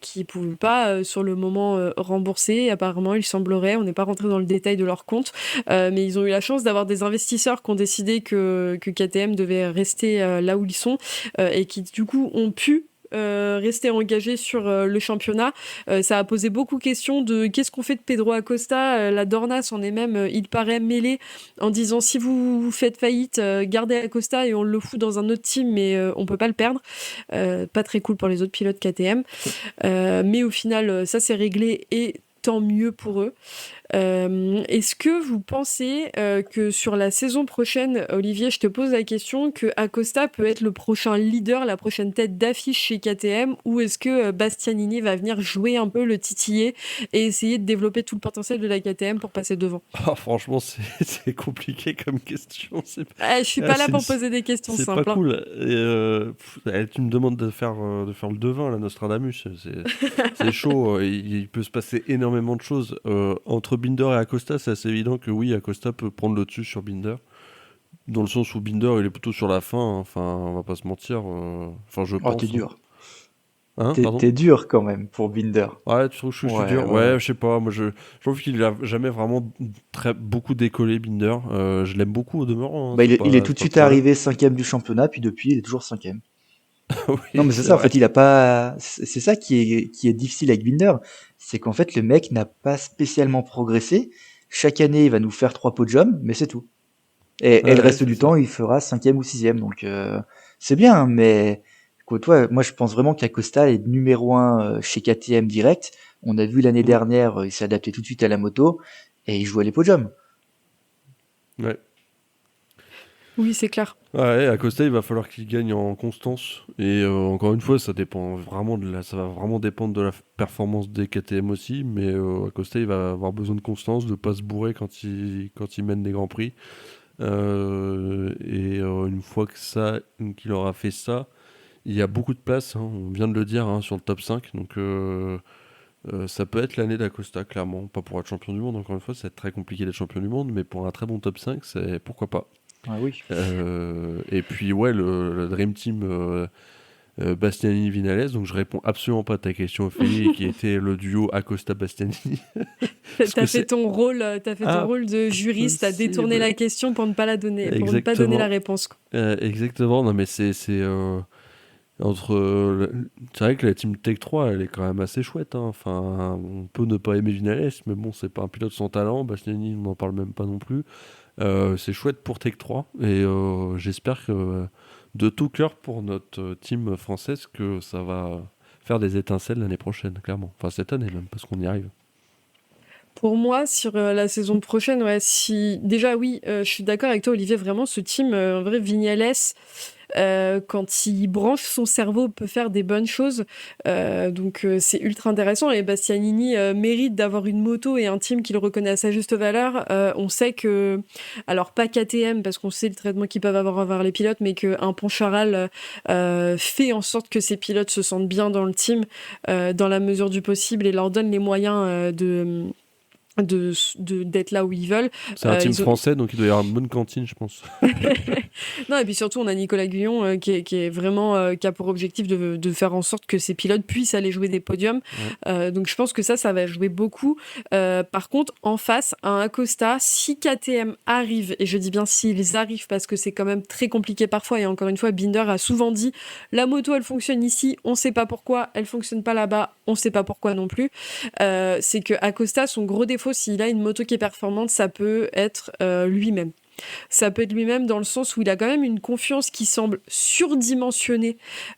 qu'ils ne pouvaient pas, sur le moment, rembourser. Apparemment, il semblerait, on n'est pas rentré dans le détail de leur compte, mais ils ont eu la chance d'avoir des investisseurs qui ont décidé que KTM devait rester là où ils sont, et qui, du coup, ont pu rester engagé sur le championnat. Ça a posé beaucoup de questions de qu'est-ce qu'on fait de Pedro Acosta. La Dorna s'en est même, il paraît, mêlée en disant si vous faites faillite, gardez Acosta et on le fout dans un autre team, mais on peut pas le perdre. Pas très cool pour les autres pilotes KTM. Mais au final, ça s'est réglé et tant mieux pour eux. Est-ce que vous pensez que sur la saison prochaine, Olivier, je te pose la question, que Acosta peut être le prochain leader, la prochaine tête d'affiche chez KTM, ou est-ce que Bastianini va venir jouer un peu le titiller et essayer de développer tout le potentiel de la KTM pour passer devant? Ah, franchement, c'est compliqué comme question. Je suis pas là pour poser des questions c'est simples. pas cool. Et, tu me demandes de faire le devin, là, Nostradamus. C'est chaud. Il peut se passer énormément de choses. Entre Binder et Acosta, c'est assez évident que oui, Acosta peut prendre le dessus sur Binder. Dans le sens où Binder, il est plutôt sur la fin. Hein. Enfin, on va pas se mentir. Enfin, je pense. T'es dur. Hein, T'es dur quand même pour Binder. Ouais, tu trouves que je suis dur? Ouais, je sais pas. Moi, je trouve qu'il a jamais vraiment beaucoup décollé, Binder. Je l'aime beaucoup au demeurant. Hein, il est tout de suite arrivé 5ème du championnat, puis depuis, il est toujours 5ème. Oui, non, mais c'est ça, en fait, il a pas. C'est ça qui est difficile avec Binder. C'est qu'en fait, le mec n'a pas spécialement progressé. Chaque année, il va nous faire 3 podiums, mais c'est tout. Et le reste du temps, il fera 5ème ou 6ème. Donc, c'est bien, hein, mais moi, je pense vraiment qu'Acosta est numéro 1 chez KTM direct. On a vu l'année dernière, il s'est adapté tout de suite à la moto et il jouait les podiums. Ouais. Oui, c'est clair. Ouais, Acosta, il va falloir qu'il gagne en constance. Et encore une fois, ça va vraiment dépendre de la performance des KTM aussi. Mais Acosta, il va avoir besoin de constance, de pas se bourrer quand il mène des grands prix. Une fois qu'il aura fait ça, il y a beaucoup de place. Hein, on vient de le dire, hein, sur le top 5. Donc ça peut être l'année d'Acosta, clairement. Pas pour être champion du monde, encore une fois, ça va être très compliqué d'être champion du monde. Mais pour un très bon top 5, c'est pourquoi pas. Ah oui. Et puis ouais, le Dream Team Bastianini-Vinales. Donc je réponds absolument pas à ta question, Ophélie, qui était le duo Acosta-Bastianini. T'as fait ton rôle de juriste, t'as détourné la question pour ne pas la donner, pour ne pas donner la réponse. Exactement. Non mais c'est vrai que la team Tech 3, elle est quand même assez chouette. Hein. Enfin, on peut ne pas aimer Vinales, mais bon, c'est pas un pilote sans talent. Bastianini, on n'en parle même pas non plus. C'est chouette pour Tech 3 et j'espère que de tout cœur pour notre team française que ça va faire des étincelles l'année prochaine, clairement. Enfin, cette année même, parce qu'on y arrive. Pour moi, sur la saison prochaine, ouais, déjà oui, je suis d'accord avec toi, Olivier, vraiment ce team, en vrai, Vignales, quand il branche son cerveau, peut faire des bonnes choses. Donc c'est ultra intéressant. Et Bastianini mérite d'avoir une moto et un team qui le reconnaît à sa juste valeur. On sait que, alors pas KTM, parce qu'on sait le traitement qu'ils peuvent avoir envers les pilotes, mais qu'un Poncharal fait en sorte que ses pilotes se sentent bien dans le team, dans la mesure du possible, et leur donne les moyens d'être là où ils veulent. C'est un team français, donc il doit y avoir une bonne cantine, je pense. Non, et puis surtout, on a Nicolas Guyon qui est vraiment qui a pour objectif de faire en sorte que ces pilotes puissent aller jouer des podiums. Ouais. Donc je pense que ça va jouer beaucoup. Par contre, en face, un Acosta, si KTM arrive, et je dis bien s'ils arrivent parce que c'est quand même très compliqué parfois, et encore une fois, Binder a souvent dit la moto elle fonctionne ici, on sait pas pourquoi, elle fonctionne pas là-bas, on sait pas pourquoi non plus. C'est que Acosta, son gros défaut, s'il a une moto qui est performante, ça peut être lui-même. Ça peut être lui-même dans le sens où il a quand même une confiance qui semble surdimensionnée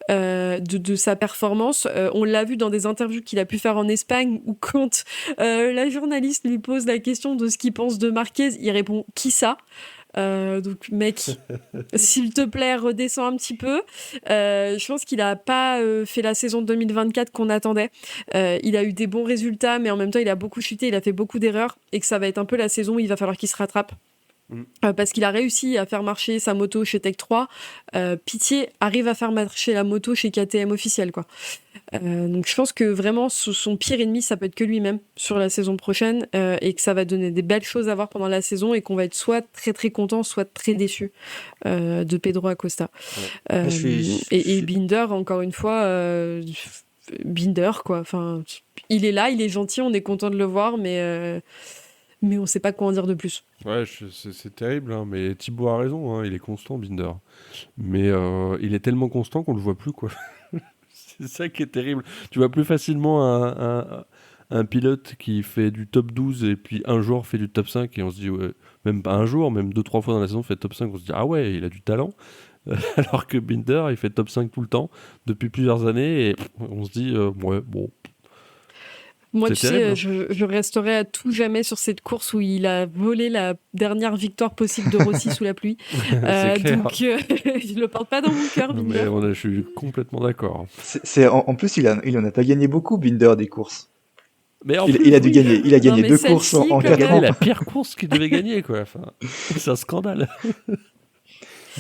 de sa performance. On l'a vu dans des interviews qu'il a pu faire en Espagne, où quand la journaliste lui pose la question de ce qu'il pense de Marquez, il répond « Qui ça ?» Donc mec, s'il te plaît, redescends un petit peu. Je pense qu'il a pas fait la saison 2024 qu'on attendait. Il a eu des bons résultats, mais en même temps il a beaucoup chuté, il a fait beaucoup d'erreurs, et que ça va être un peu la saison où il va falloir qu'il se rattrape. Parce qu'il a réussi à faire marcher sa moto chez Tech 3. Pitié arrive à faire marcher la moto chez KTM officiel, quoi. Donc je pense que vraiment son pire ennemi, ça peut être que lui-même sur la saison prochaine, et que ça va donner des belles choses à voir pendant la saison et qu'on va être soit très très content, soit très déçu de Pedro Acosta. Ouais. Et Binder, encore une fois, Binder, quoi. Enfin, il est là, il est gentil, on est content de le voir, mais on sait pas quoi en dire de plus. Ouais, c'est terrible, hein, mais Thibaut a raison, hein, il est constant, Binder. Mais il est tellement constant qu'on le voit plus, quoi. C'est ça qui est terrible. Tu vois plus facilement un pilote qui fait du top 12 et puis un jour fait du top 5 et on se dit, ouais, même pas un jour, même 2-3 fois dans la saison fait top 5, on se dit, ah ouais, il a du talent. Alors que Binder, il fait top 5 tout le temps, depuis plusieurs années, et on se dit, ouais, bon. Moi, C'est tu sais, terrible, je resterai à tout jamais sur cette course où il a volé la dernière victoire possible de Rossi sous la pluie. C'est clair. Donc, je le porte pas dans mon cœur, Non, Binder. mais je suis complètement d'accord. En plus, il en a pas gagné beaucoup, Binder, des courses. Mais en Il plus, a dû oui, gagner, il a gagné mais 2 courses celle-ci, en quand il a 4 gagné ans. la pire course qu'il devait gagner, quoi. Enfin, c'est un scandale.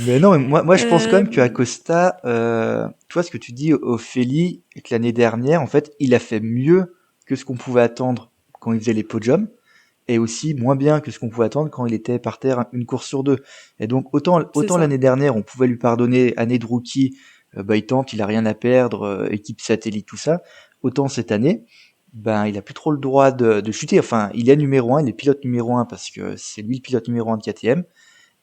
Mais non, mais moi je pense quand même Euh, qu'à Costa, tu vois ce que tu dis, Ophélie, et que l'année dernière, en fait, il a fait mieux que ce qu'on pouvait attendre quand il faisait les podiums, et aussi moins bien que ce qu'on pouvait attendre quand il était par terre une course sur deux. Et donc c'est autant ça. l'année dernière, on pouvait lui pardonner année de rookie, bah il tente, il a rien à perdre, équipe satellite, tout ça. Autant cette année, ben il a plus trop le droit de chuter. Enfin, il est numéro 1, il est pilote numéro 1 parce que c'est lui le pilote numéro 1 de KTM.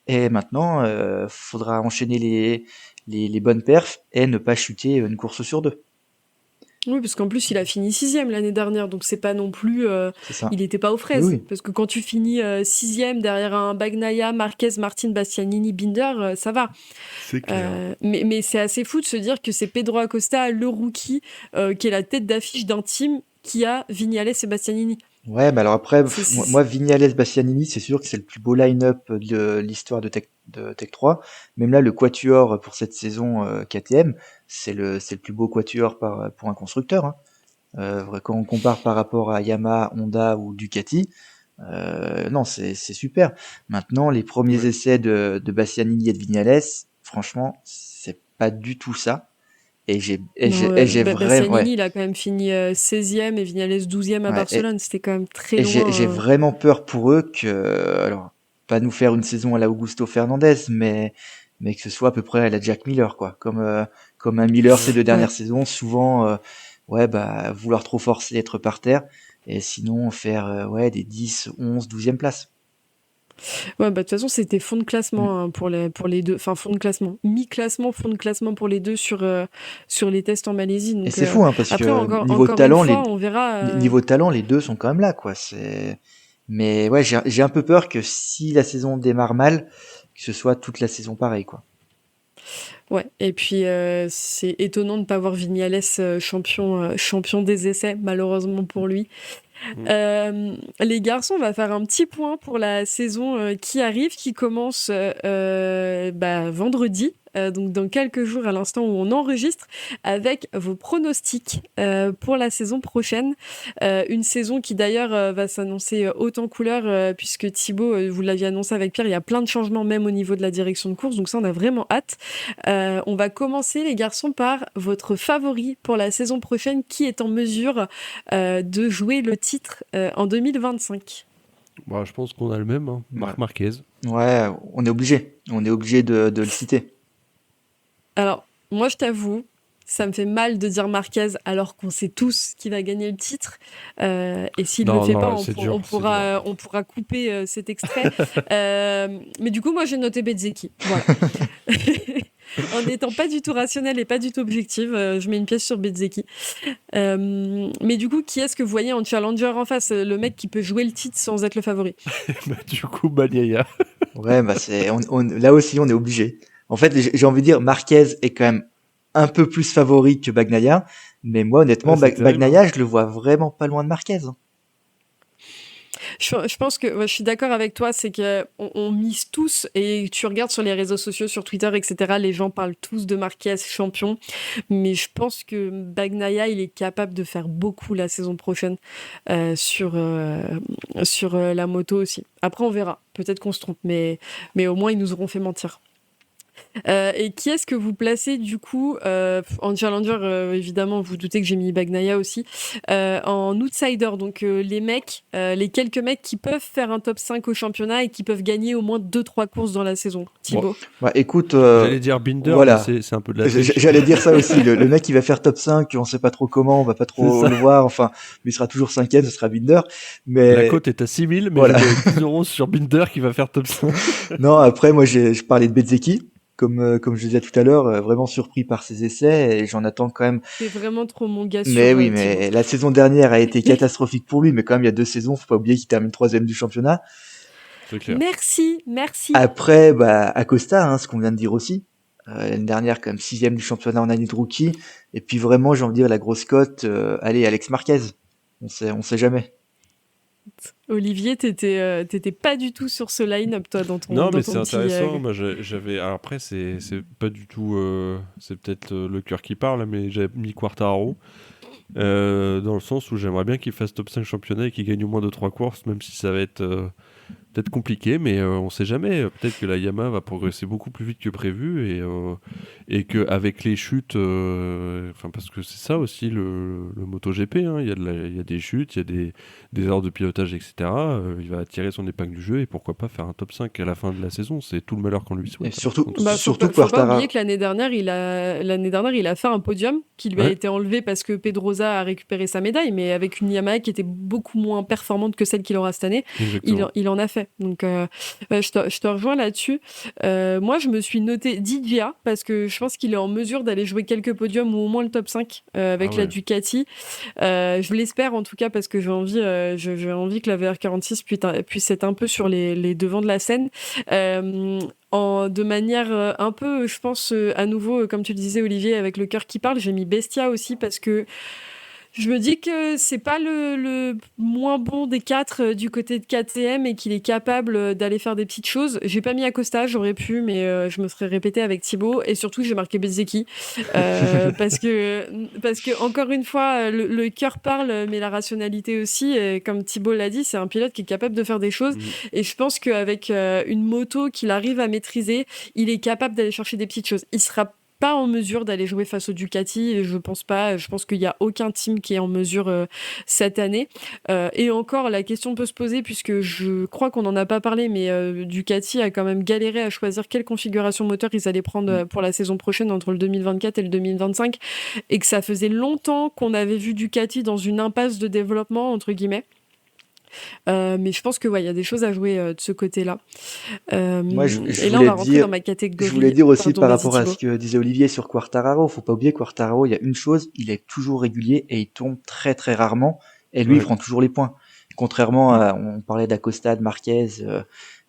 Et maintenant, faudra enchaîner les bonnes perfs et ne pas chuter une course sur deux. Oui, parce qu'en plus, il a fini 6e l'année dernière, donc c'est pas non plus. C'est ça. Il était pas aux Oui, fraises. oui. Parce que quand tu finis 6e derrière un Bagnaia, Marquez, Martin, Bastianini, Binder, ça va. C'est clair. Mais c'est assez fou de se dire que c'est Pedro Acosta, le rookie, qui est la tête d'affiche d'un team qui a Vignales et Bastianini. Ouais, mais alors après, C'est- moi, Vignales Bastianini, c'est sûr que c'est le plus beau line-up de l'histoire de Tech 3. Même là, le quatuor pour cette saison KTM, c'est le plus beau quatuor pour un constructeur, hein. Quand on compare par rapport à Yamaha, Honda ou Ducati, non, c'est super. Maintenant, les premiers Ouais. essais de Bastianini et de Vignales, franchement, c'est pas du tout ça. Et j'ai vraiment, Bastianini, ouais, il a quand même fini 16e et Vignales 12e à ouais, Barcelone. C'était quand même très et loin. j'ai vraiment peur pour eux que, alors, pas nous faire une saison à la Augusto Fernandez, mais que ce soit à peu près à la Jack Miller, quoi. Comme un Miller ces 2 Ouais. dernières saisons, souvent, ouais, bah, vouloir trop forcer, être par terre, et sinon faire, ouais, des 10, 11, 12e places. Ouais, bah, de toute façon, c'était fond de Mm. classement, hein, pour les deux. Enfin, fond de classement. Mi-classement, fond de classement pour les deux sur les tests en Malaisie. Et Donc, c'est fou, hein, parce après, que niveau encore une talent, fois, on verra. niveau talent, les deux sont quand même là, quoi. Mais ouais, j'ai un peu peur que si la saison démarre mal, que ce soit toute la saison pareil, quoi. Ouais, et puis c'est étonnant de ne pas voir Vignales champion des essais, malheureusement pour lui. Les garçons, on va faire un petit point pour la saison qui arrive, qui commence vendredi, donc dans quelques jours à l'instant où on enregistre, avec vos pronostics pour la saison prochaine. Une saison qui d'ailleurs va s'annoncer haute en couleur, puisque Thibaut, vous l'aviez annoncé avec Pierre, il y a plein de changements même au niveau de la direction de course, donc ça on a vraiment hâte. On va commencer les garçons par votre favori pour la saison prochaine, qui est en mesure de jouer le titre en 2025. Bah, je pense qu'on a le même, hein. Marc Marquez. Ouais, on est obligé. On est obligé de le citer. Alors, moi je t'avoue, ça me fait mal de dire Marquez alors qu'on sait tous qu'il va gagner le titre. Et s'il ne le fait pas, c'est dur, c'est dur. on pourra couper cet extrait. Mais du coup, moi j'ai noté Bezzecchi. Voilà. En n'étant pas du tout rationnel et pas du tout objective, je mets une pièce sur Bezzecchi. Mais du coup, qui est-ce que vous voyez en challenger en face? Le mec qui peut jouer le titre sans être le favori. Bah, du coup, Bagnaia. Ouais, bah là aussi, on est obligé. En fait, j'ai envie de dire, Marquez est quand même un peu plus favori que Bagnaia, mais moi, honnêtement, Ouais, c'est terrible, Bagnaia, je le vois vraiment pas loin de Marquez, hein. Je pense que je suis d'accord avec toi, c'est qu'on mise tous, et tu regardes sur les réseaux sociaux, sur Twitter, etc., les gens parlent tous de Marquez champion, mais je pense que Bagnaia, il est capable de faire beaucoup la saison prochaine sur la moto aussi. Après, on verra. Peut-être qu'on se trompe, mais au moins, ils nous auront fait mentir. Et qui est-ce que vous placez du coup en challenger, évidemment, vous doutez que j'ai mis Bagnaia aussi, en outsider, donc les mecs, les quelques mecs qui peuvent faire un top 5 au championnat et qui peuvent gagner au moins 2-3 courses dans la saison. Thibaut. Bah, écoute, J'allais dire Binder, voilà. mais c'est un peu de la triche. J'allais dire ça aussi. Le mec qui va faire top 5, on sait pas trop comment, on va pas trop le voir. Enfin, mais il sera toujours 5e, ce sera Binder. Mais La cote est à 6000, mais voilà. je mets 10 euros sur Binder qui va faire top 5. Non, après, moi, je parlais de Bezzecchi. Comme je disais tout à l'heure, vraiment surpris par ses essais, et j'en attends quand même. C'est vraiment trop mon gars sur Mais oui, Thibaut. mais la saison dernière a été catastrophique pour lui, mais quand même, il y a 2 saisons, faut pas oublier qu'il termine 3e du championnat. C'est clair. Merci. Après, Acosta, hein, ce qu'on vient de dire aussi. L'année dernière, quand même 6e du championnat en année de rookie. Et puis vraiment, j'ai envie de dire, la grosse cote, allez, Alex Marquez. On sait jamais. Olivier, t'étais pas du tout sur ce line-up, toi, dans ton Non, dans mais ton c'est intéressant. Moi, j'avais. Alors après, c'est pas du tout. C'est peut-être le cœur qui parle, mais j'avais mis Quartararo. Dans le sens où j'aimerais bien qu'il fasse top 5 championnat et qu'il gagne au moins 2-3 courses, même si ça va être peut-être compliqué, mais on sait jamais. Peut-être que la Yamaha va progresser beaucoup plus vite que prévu, et qu'avec les chutes, parce que c'est ça aussi le MotoGP, hein, il y a des chutes, il y a des erreurs de pilotage, etc. Il va tirer son épingle du jeu, et pourquoi pas faire un top 5 à la fin de la saison. C'est tout le malheur qu'on lui souhaite. Et surtout, faut pas oublier que l'année dernière, il a fait un podium qui lui a été enlevé parce que Pedrosa a récupéré sa médaille, mais avec une Yamaha qui était beaucoup moins performante que celle qu'il aura cette année, il en a fait. Donc, je te rejoins là-dessus. Moi, je me suis noté Divya parce que je pense qu'il est en mesure d'aller jouer quelques podiums ou au moins le top 5 avec la Ducati. Je l'espère en tout cas parce que j'ai envie que la VR46 puisse être un peu sur les devants de la scène. De manière un peu, je pense, à nouveau, comme tu le disais, Olivier, avec le cœur qui parle, j'ai mis Bestia aussi parce que je me dis que c'est pas le moins bon des 4 du côté de KTM et qu'il est capable d'aller faire des petites choses. J'ai pas mis Acosta, j'aurais pu, mais je me serais répété avec Thibaut. Et surtout, j'ai marqué Bezzecchi parce que encore une fois, le cœur parle, mais la rationalité aussi. Et comme Thibaut l'a dit, c'est un pilote qui est capable de faire des choses. Et je pense qu'avec une moto qu'il arrive à maîtriser, il est capable d'aller chercher des petites choses. Il sera pas en mesure d'aller jouer face au Ducati, je pense pas. Je pense qu'il y a aucun team qui est en mesure cette année. Et encore, la question peut se poser puisque je crois qu'on n'en a pas parlé, mais Ducati a quand même galéré à choisir quelle configuration moteur ils allaient prendre pour la saison prochaine entre le 2024 et le 2025, et que ça faisait longtemps qu'on avait vu Ducati dans une impasse de développement entre guillemets. Mais je pense que il y a des choses à jouer de ce côté-là. Moi, et là, on va rentrer dans ma catégorie. Je voulais dire aussi par rapport à ce que disait Olivier sur Quartararo, faut pas oublier Quartararo, il y a une chose, il est toujours régulier et il tombe très très rarement. Et lui, il prend toujours les points. Contrairement à, on parlait d'Acosta, de Marquez,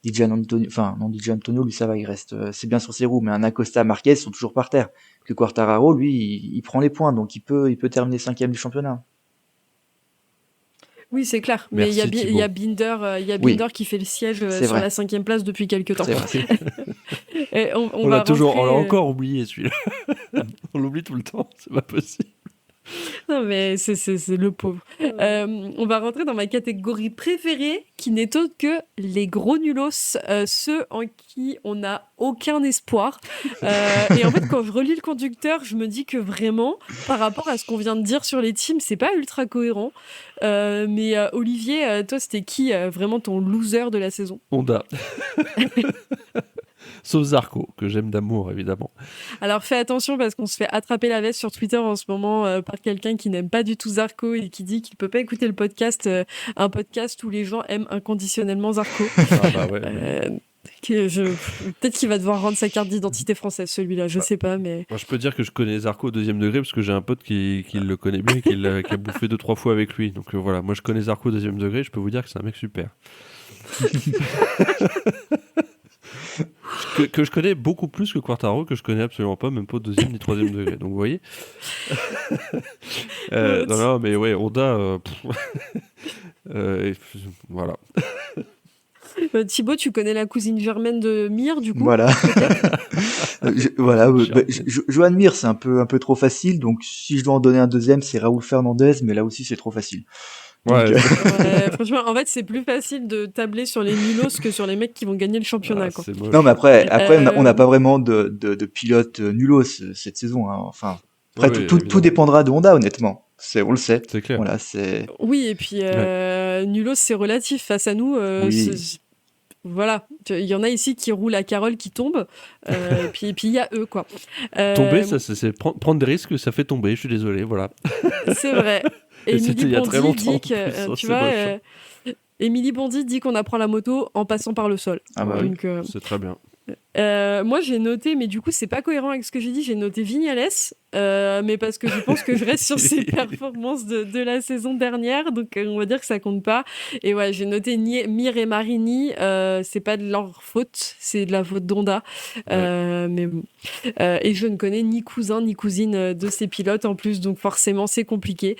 DJ Antonio, enfin non, DJ Antonio, lui ça va, il reste, c'est bien sur ses roues, mais un Acosta, Marquez sont toujours par terre. Que Quartararo, lui, il prend les points, donc il peut terminer 5e du championnat. Oui, c'est clair. Mais il y a Binder qui fait le siège sur la 5e place depuis quelques temps. On l'a encore oublié celui-là. On l'oublie tout le temps, c'est pas possible. Non, mais c'est le pauvre. On va rentrer dans ma catégorie préférée, qui n'est autre que les gros nulos, ceux en qui on n'a aucun espoir. Et en fait, quand je relis le conducteur, je me dis que vraiment, par rapport à ce qu'on vient de dire sur les teams, c'est pas ultra cohérent. Mais Olivier, toi, c'était qui vraiment ton loser de la saison ? Honda. Sauf Zarco, que j'aime d'amour, évidemment. Alors fais attention parce qu'on se fait attraper la veste sur Twitter en ce moment par quelqu'un qui n'aime pas du tout Zarco et qui dit qu'il peut pas écouter le podcast, un podcast où les gens aiment inconditionnellement Zarco. Peut-être qu'il va devoir rendre sa carte d'identité française, celui-là, je sais pas, mais... Moi, je peux dire que je connais Zarco au 2e degré parce que j'ai un pote qui le connaît bien et qui a bouffé 2-3 fois avec lui. Donc voilà, moi je connais Zarco au 2e degré, je peux vous dire que c'est un mec super. que je connais beaucoup plus que Quartararo, que je connais absolument pas, même pas au 2e ni 3e degré. Donc vous voyez. Non, mais ouais, Honda. Voilà. Thibaut, tu connais la cousine germaine de Mir, du coup? Voilà. Voilà. Germaine. Johan Mir, c'est un peu trop facile. Donc, si je dois en donner un deuxième, c'est Raoul Fernandez, mais là aussi, c'est trop facile. Donc, Ouais, Ouais, franchement, en fait, c'est plus facile de tabler sur les nulos que sur les mecs qui vont gagner le championnat, quoi. c'est moche. non, mais après, on n'a Euh, pas vraiment de pilote nulos cette saison, hein. Enfin, après, Oui, tout évidemment. dépendra de Honda, honnêtement. On le sait. C'est clair. Voilà, c'est. Oui, et puis nulos, c'est relatif. Face à nous, Oui. voilà. Il y en a ici qui roulent à Carole qui tombe, et puis il y a eux, quoi. Tomber, ça, c'est prendre des risques, ça fait tomber. Je suis désolé, voilà. C'est vrai. Et c'était Émilie il y a très Bondy longtemps, dit que, en plus, hein, tu c'est vois, moche, hein. Émilie Bondy dit qu'on apprend la moto en passant par le sol. Ah bah oui. Donc, C'est très bien. moi, j'ai noté, mais du coup, c'est pas cohérent avec ce que j'ai dit. J'ai noté Vignales, mais parce que je pense que je reste sur ses performances de la saison dernière, donc on va dire que ça compte pas. Et ouais, j'ai noté Mir et Marini. C'est pas de leur faute, c'est de la faute d'Honda. Mais bon. Et je ne connais ni cousin ni cousine de ces pilotes en plus, donc forcément, c'est compliqué.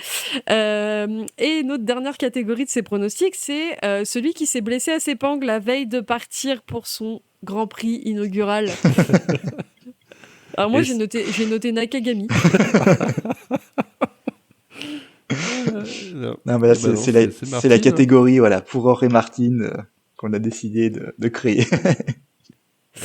Et notre dernière catégorie de ces pronostics, c'est celui qui s'est blessé à Sepang la veille de partir pour son Grand Prix inaugural. Alors moi, Et j'ai noté Nakagami. Non. Non, mais là, Eh ben non, c'est la Martine. catégorie, voilà, pour Or et Martine, qu'on a décidé de créer.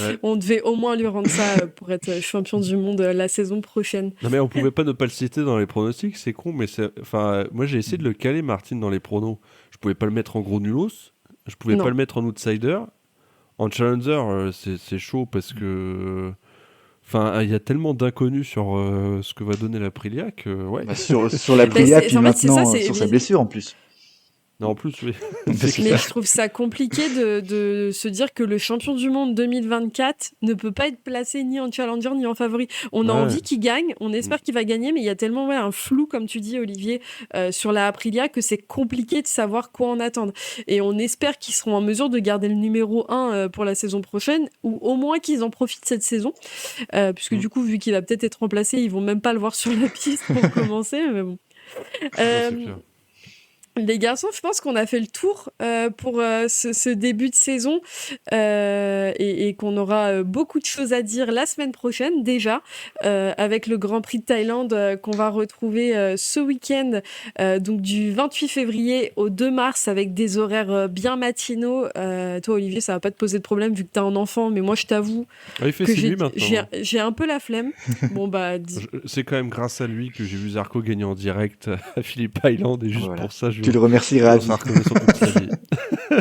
Ouais. On devait au moins lui rendre ça pour être champion du monde la saison prochaine. Non, mais on pouvait pas ne pas le citer dans les pronostics, c'est con, mais enfin, moi j'ai essayé de le caler, Martine, dans les pronos. Je pouvais pas le mettre en gros nulos, je pouvais Non. pas le mettre en outsider. En challenger, c'est chaud parce que. Enfin, il y a tellement d'inconnus sur ce que va donner l'Aprilia que. Ouais. Bah, sur l'Aprilia, puis en fait, c'est ça, maintenant, c'est- sur sa mais- blessure, en plus. Non, en plus, oui. Parce Mais je trouve ça compliqué de se dire que le champion du monde 2024 ne peut pas être placé ni en challenger ni en favori. On a Ouais. envie qu'il gagne, on espère qu'il va gagner, mais il y a tellement un flou, comme tu dis, Olivier, sur la Aprilia que c'est compliqué de savoir quoi en attendre. Et on espère qu'ils seront en mesure de garder le numéro 1 pour la saison prochaine, ou au moins qu'ils en profitent cette saison. Puisque du coup, vu qu'il va peut-être être remplacé, ils vont même pas le voir sur la piste pour commencer. Mais bon. Non, c'est clair. Les garçons, je pense qu'on a fait le tour pour ce début de saison et qu'on aura beaucoup de choses à dire la semaine prochaine déjà avec le Grand Prix de Thaïlande qu'on va retrouver ce week-end donc du 28 février au 2 mars avec des horaires bien matinaux. Toi Olivier, ça va pas te poser de problème vu que t'as un enfant, mais moi je t'avoue Ah, il fait que 6 nuits maintenant. j'ai un peu la flemme. Bon bah C'est quand même grâce à lui que j'ai vu Zarco gagner en direct à Phillip Island et juste Voilà. pour ça, je Tu le remercieras à je vie. vais reconnaissant toute sa vie.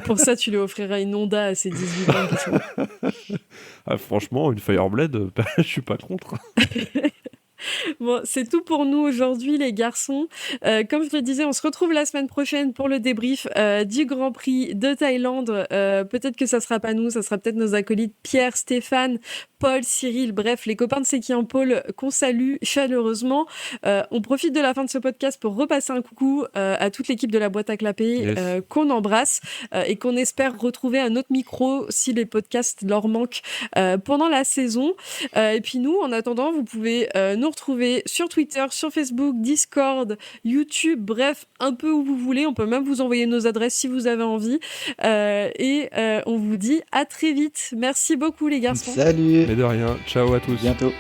pour ça tu lui offriras une Honda à ses 18 ans. qui sont- Ah, franchement, une Fireblade, je suis pas contre. Bon, c'est tout pour nous aujourd'hui, les garçons. Comme je le disais, on se retrouve la semaine prochaine pour le débrief du Grand Prix de Thaïlande. Peut-être que ça sera pas nous, ça sera peut-être nos acolytes Pierre, Stéphane, Paul, Cyril, bref, les copains de C'est qui en pôle qu'on salue chaleureusement. On profite de la fin de ce podcast pour repasser un coucou à toute l'équipe de la boîte à clapper Yes. qu'on embrasse et qu'on espère retrouver à notre micro si les podcasts leur manquent pendant la saison. Et puis nous, en attendant, vous pouvez nous retrouver sur Twitter, sur Facebook, Discord, YouTube, bref, un peu où vous voulez. On peut même vous envoyer nos adresses si vous avez envie. Et on vous dit à très vite. Merci beaucoup les garçons. Salut, Mais de rien. Ciao à tous. bientôt.